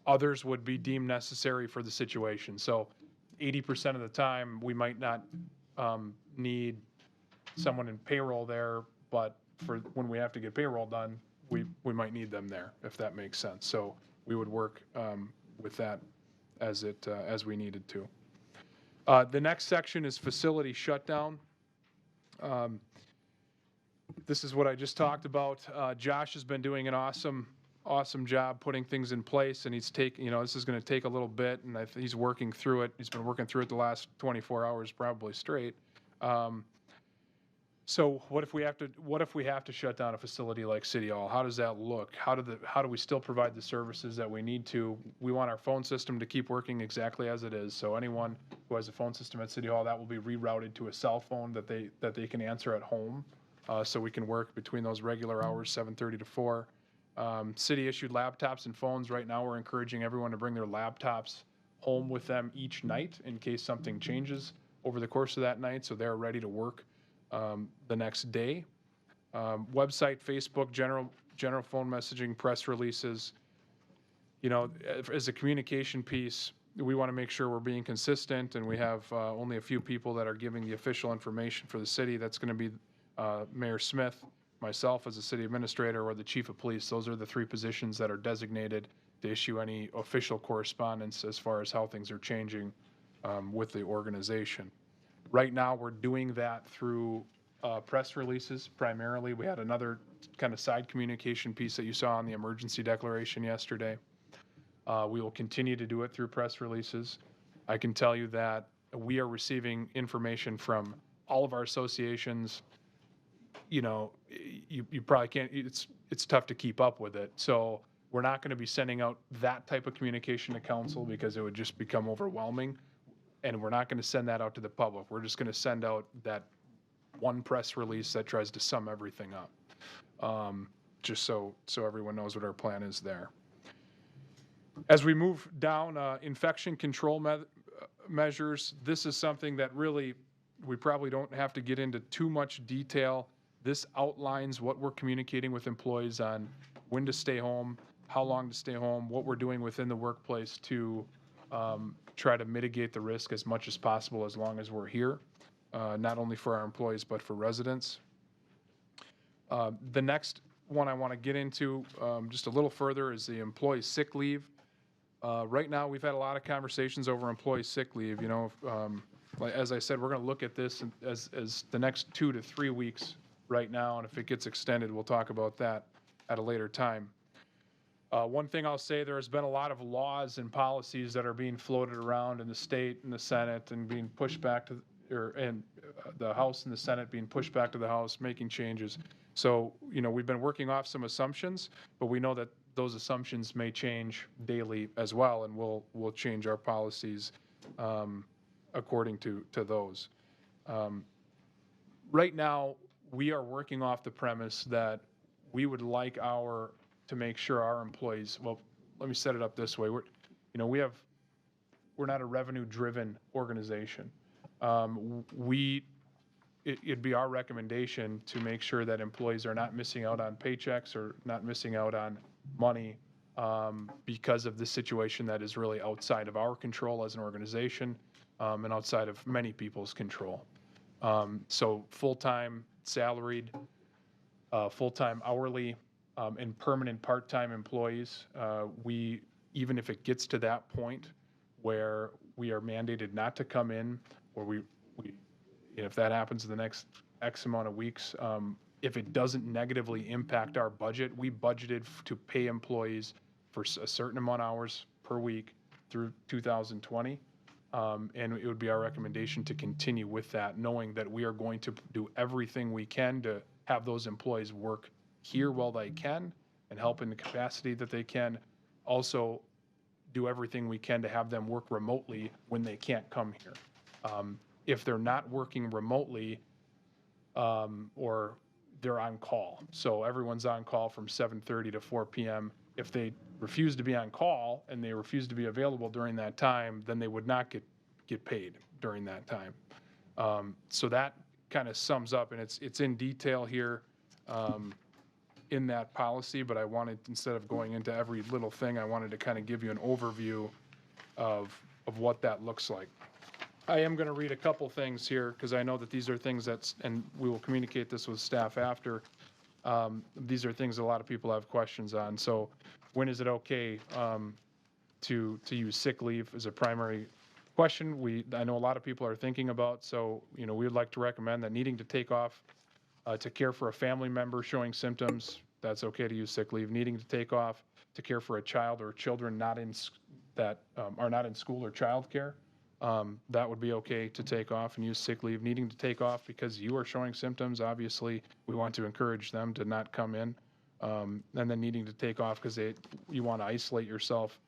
Others would be deemed necessary for the situation. So 80% of the time, we might not need someone in payroll there, but for when we have to get payroll done, we might need them there, if that makes sense. So we would work with that as we needed to. The next section is facility shutdown. This is what I just talked about. Josh has been doing an awesome job putting things in place, and this is going to take a little bit, and he's working through it. He's been working through it the last 24 hours, probably straight. So what if we have to shut down a facility like City Hall? How does that look? How do we still provide the services that we need to? We want our phone system to keep working exactly as it is. So anyone who has a phone system at City Hall, that will be rerouted to a cell phone that they can answer at home, so we can work between those regular hours, 7:30 to 4. City issued laptops and phones. Right now, we're encouraging everyone to bring their laptops home with them each night in case something changes over the course of that night, so they're ready to work the next day. Website, Facebook, general phone messaging, press releases. As a communication piece, we want to make sure we're being consistent, and we have only a few people that are giving the official information for the city. That's going to be Mayor Smith, myself as a city administrator, or the chief of police. Those are the 3 positions that are designated to issue any official correspondence as far as how things are changing with the organization. Right now, we're doing that through press releases primarily. We had another kind of side communication piece that you saw on the emergency declaration yesterday. We will continue to do it through press releases. I can tell you that we are receiving information from all of our associations. You probably can't, it's tough to keep up with it. So we're not going to be sending out that type of communication to council because it would just become overwhelming. And we're not going to send that out to the public. We're just going to send out that one press release that tries to sum everything up, just so everyone knows what our plan is there. As we move down, infection control measures, this is something that really we probably don't have to get into too much detail. This outlines what we're communicating with employees on when to stay home, how long to stay home, what we're doing within the workplace to try to mitigate the risk as much as possible as long as we're here, not only for our employees but for residents. The next one I want to get into just a little further is the employee sick leave. Right now, we've had a lot of conversations over employee sick leave. You know, like, as I said, we're going to look at this as the next 2 to 3 weeks right now, and if it gets extended, we'll talk about that at a later time. One thing I'll say, there has been a lot of laws and policies that are being floated around in the state and the Senate and being pushed back to, the House and the Senate being pushed back to the House, making changes. So, you know, we've been working off some assumptions, but we know that those assumptions may change daily as well, and we'll change our policies according to those. Right now, we are working off the premise that we would like to make sure our employees, well, let me set it up this way. We're not a revenue-driven organization. It'd be our recommendation to make sure that employees are not missing out on paychecks or not missing out on money because of this situation that is really outside of our control as an organization and outside of many people's control. So full-time salaried, full-time hourly, and permanent part-time employees, even if it gets to that point where we are mandated not to come in, or if that happens in the next X amount of weeks, if it doesn't negatively impact our budget, we budgeted to pay employees for a certain amount of hours per week through 2020. And it would be our recommendation to continue with that, knowing that we are going to do everything we can to have those employees work here while they can and help in the capacity that they can. Also, do everything we can to have them work remotely when they can't come here. If they're not working remotely, or they're on call. So everyone's on call from 7:30 to 4 p.m. If they refuse to be on call and they refuse to be available during that time, then they would not get paid during that time. So that kind of sums up, and it's in detail here in that policy, but I wanted, instead of going into every little thing, I wanted to kind of give you an overview of what that looks like. I am going to read a couple things here because I know that these are things and we will communicate this with staff after. These are things a lot of people have questions on. So when is it okay to use sick leave as a primary question? I know a lot of people are thinking about, so, you know, we would like to recommend that needing to take off to care for a family member showing symptoms, that's okay to use sick leave. Needing to take off to care for a child or children that are not in school or childcare, that would be okay to take off and use sick leave. Needing to take off because you are showing symptoms, obviously we want to encourage them to not come in. And then needing to take off because you want to isolate yourself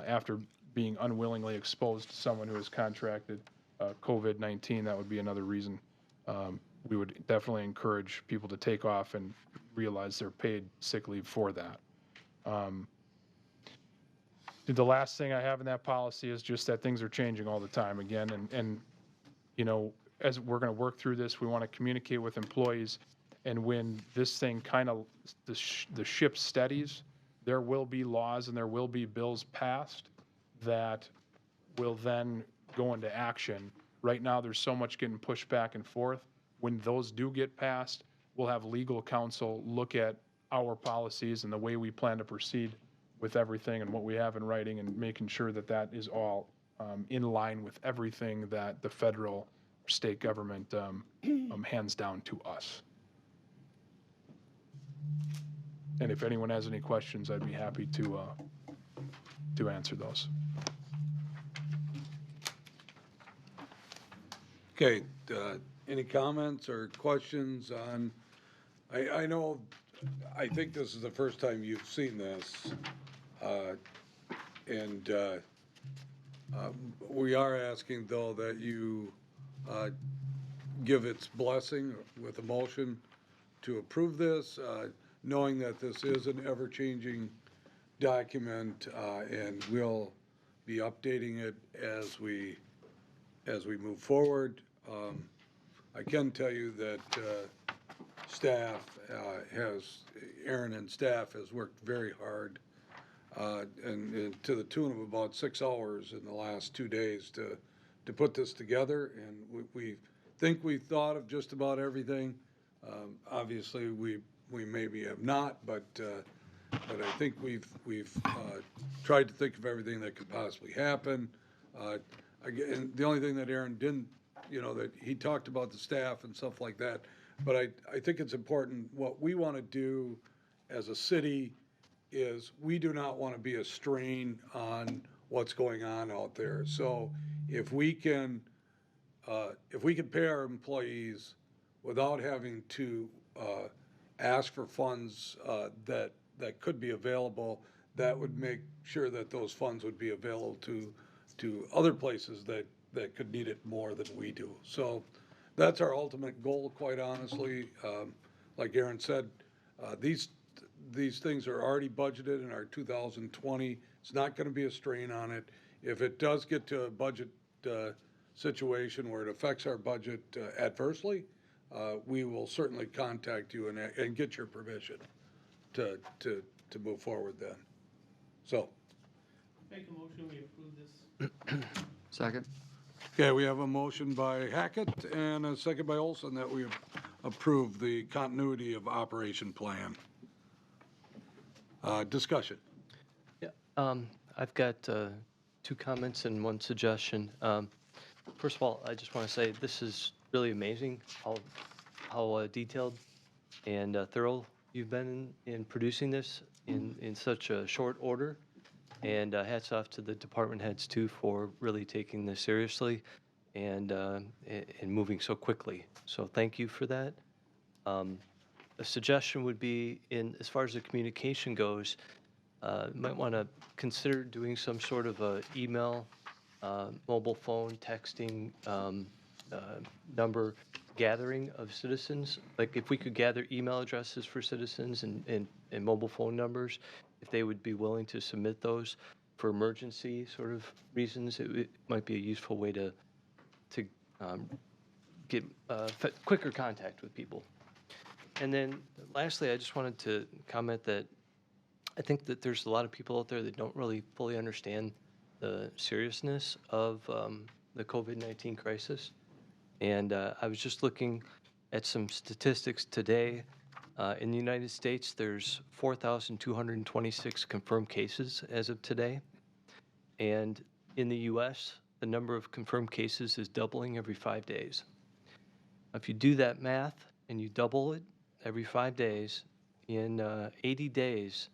after being unwillingly exposed to someone who has contracted COVID-19, that would be another reason. We would definitely encourage people to take off and realize they're paid sick leave for that. The last thing I have in that policy is just that things are changing all the time again. And you know, as we're going to work through this, we want to communicate with employees. And when this thing kind of, the ship steadies, there will be laws and there will be bills passed that will then go into action. Right now, there's so much getting pushed back and forth. When those do get passed, we'll have legal counsel look at our policies and the way we plan to proceed with everything and what we have in writing, and making sure that that is all in line with everything that the federal or state government hands down to us. And if anyone has any questions, I'd be happy to answer those. Okay, any comments or questions on, I think this is the first time you've seen this, and we are asking, though, that you give its blessing with a motion to approve this, knowing that this is an ever-changing document, and we'll be updating it as we move forward. I can tell you that staff Aaron and staff has worked very hard, and to the tune of about 6 hours in the last 2 days to put this together. And we think we've thought of just about everything. Obviously, we maybe have not, but but I think we've tried to think of everything that could possibly happen. Again, the only thing that Aaron didn't, that he talked about the staff and stuff like that, but I think it's important, what we want to do as a city is we do not want to be a strain on what's going on out there. So if we can pay our employees without having to ask for funds that could be available, that would make sure that those funds would be available to other places that could need it more than we do. So that's our ultimate goal, quite honestly. Like Aaron said, these things are already budgeted in our 2020. It's not going to be a strain on it. If it does get to a budget situation where it affects our budget adversely, we will certainly contact you and get your permission to move forward then. So. Make a motion, we approve this. Second? Okay, we have a motion by Hackett and a second by Olson that we approve the continuity of operation plan. Discussion. Yeah, I've got 2 comments and 1 suggestion. First of all, I just want to say this is really amazing how detailed and thorough you've been in producing this in such a short order. And hats off to the department heads too for really taking this seriously and moving so quickly. So thank you for that. A suggestion would be, as far as the communication goes, you might want to consider doing some sort of a email, mobile phone, texting number gathering of citizens. Like if we could gather email addresses for citizens and mobile phone numbers, if they would be willing to submit those for emergency sort of reasons, it might be a useful way to get quicker contact with people. And then lastly, I just wanted to comment that I think that there's a lot of people out there that don't really fully understand the seriousness of the COVID-19 crisis. And I was just looking at some statistics today. In the United States, there's 4,226 confirmed cases as of today. And in the U.S., the number of confirmed cases is doubling every 5 days. If you do that math and you double it every 5 days, in 80 days,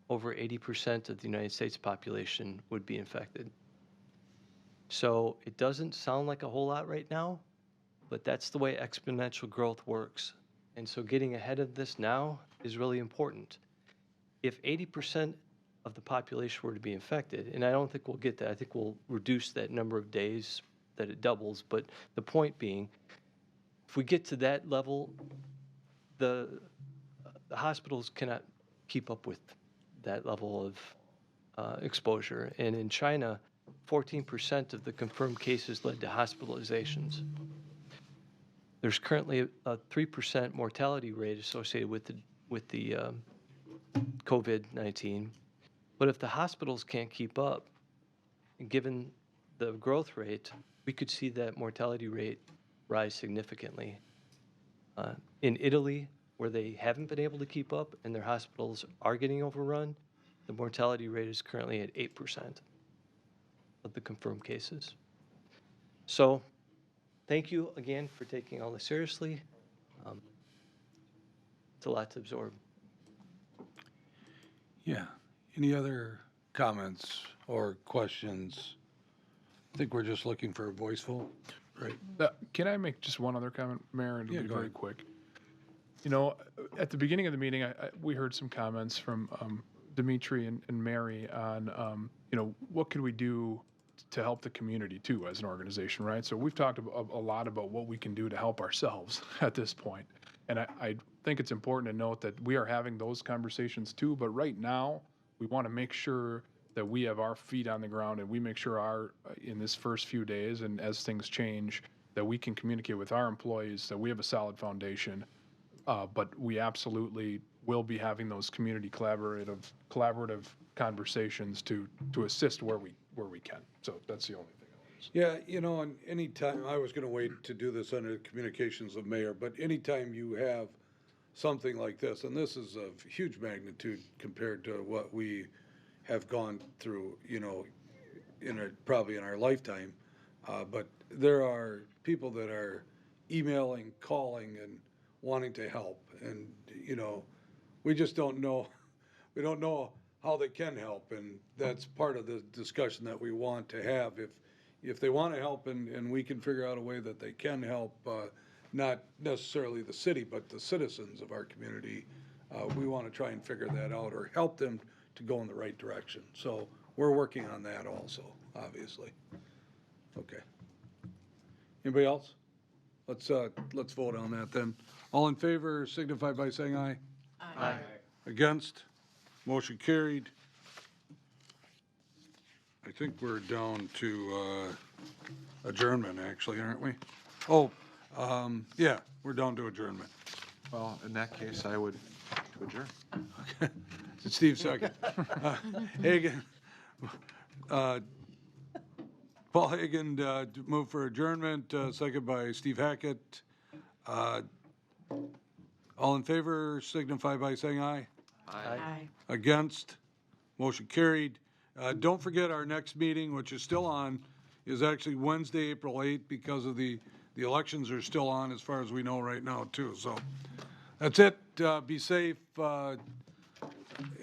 over 80% of the United States population would be infected. So it doesn't sound like a whole lot right now, but that's the way exponential growth works. And so getting ahead of this now is really important. If 80% of the population were to be infected, and I don't think we'll get that, I think we'll reduce that number of days that it doubles, but the point being, if we get to that level, the hospitals cannot keep up with that level of exposure. And in China, 14% of the confirmed cases led to hospitalizations. There's currently a 3% mortality rate associated with the COVID-19. But if the hospitals can't keep up, given the growth rate, we could see that mortality rate rise significantly. In Italy, where they haven't been able to keep up and their hospitals are getting overrun, the mortality rate is currently at 8% of the confirmed cases. So thank you again for taking all this seriously. It's a lot to absorb. Yeah. Any other comments or questions? I think we're just looking for a voice vote, right? Can I make just one other comment, Mayor? It'll Yeah, be go very ahead. quick. You know, at the beginning of the meeting, we heard some comments from Dimitri and Mary on, what could we do to help the community too as an organization, right? So we've talked a lot about what we can do to help ourselves at this point. And I think it's important to note that we are having those conversations too, but right now we want to make sure that we have our feet on the ground and we make sure in this first few days and as things change, that we can communicate with our employees, that we have a solid foundation. But we absolutely will be having those community collaborative conversations to assist where we can. So that's the only thing. Yeah, and anytime, I was going to wait to do this under the communications of mayor, but anytime you have something like this, and this is of huge magnitude compared to what we have gone through, you know, probably in our lifetime. But there are people that are emailing, calling, and wanting to help, and, you know, we just don't know, we don't know how they can help, and that's part of the discussion that we want to have. If they want to help and we can figure out a way that they can help, not necessarily the city, but the citizens of our community, we want to try and figure that out or help them to go in the right direction. So we're working on that also, obviously. Okay. Anybody else? Let's vote on that then. All in favor signify by saying aye. Aye. Against? Motion carried. I think we're down to adjournment, actually, aren't we? Oh, yeah, we're down to adjournment. Well, in that case, I would to adjourn. Okay. Steve second. Hagan, Paul Hagan moved for adjournment, second by Steve Hackett. All in favor signify by saying aye. Aye. Against? Motion carried. Don't forget our next meeting, which is still on, is actually Wednesday, April 8th, because of the elections are still on as far as we know right now, too. So that's it. Be safe,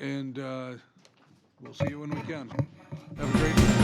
and we'll see you when we can. Have a great day.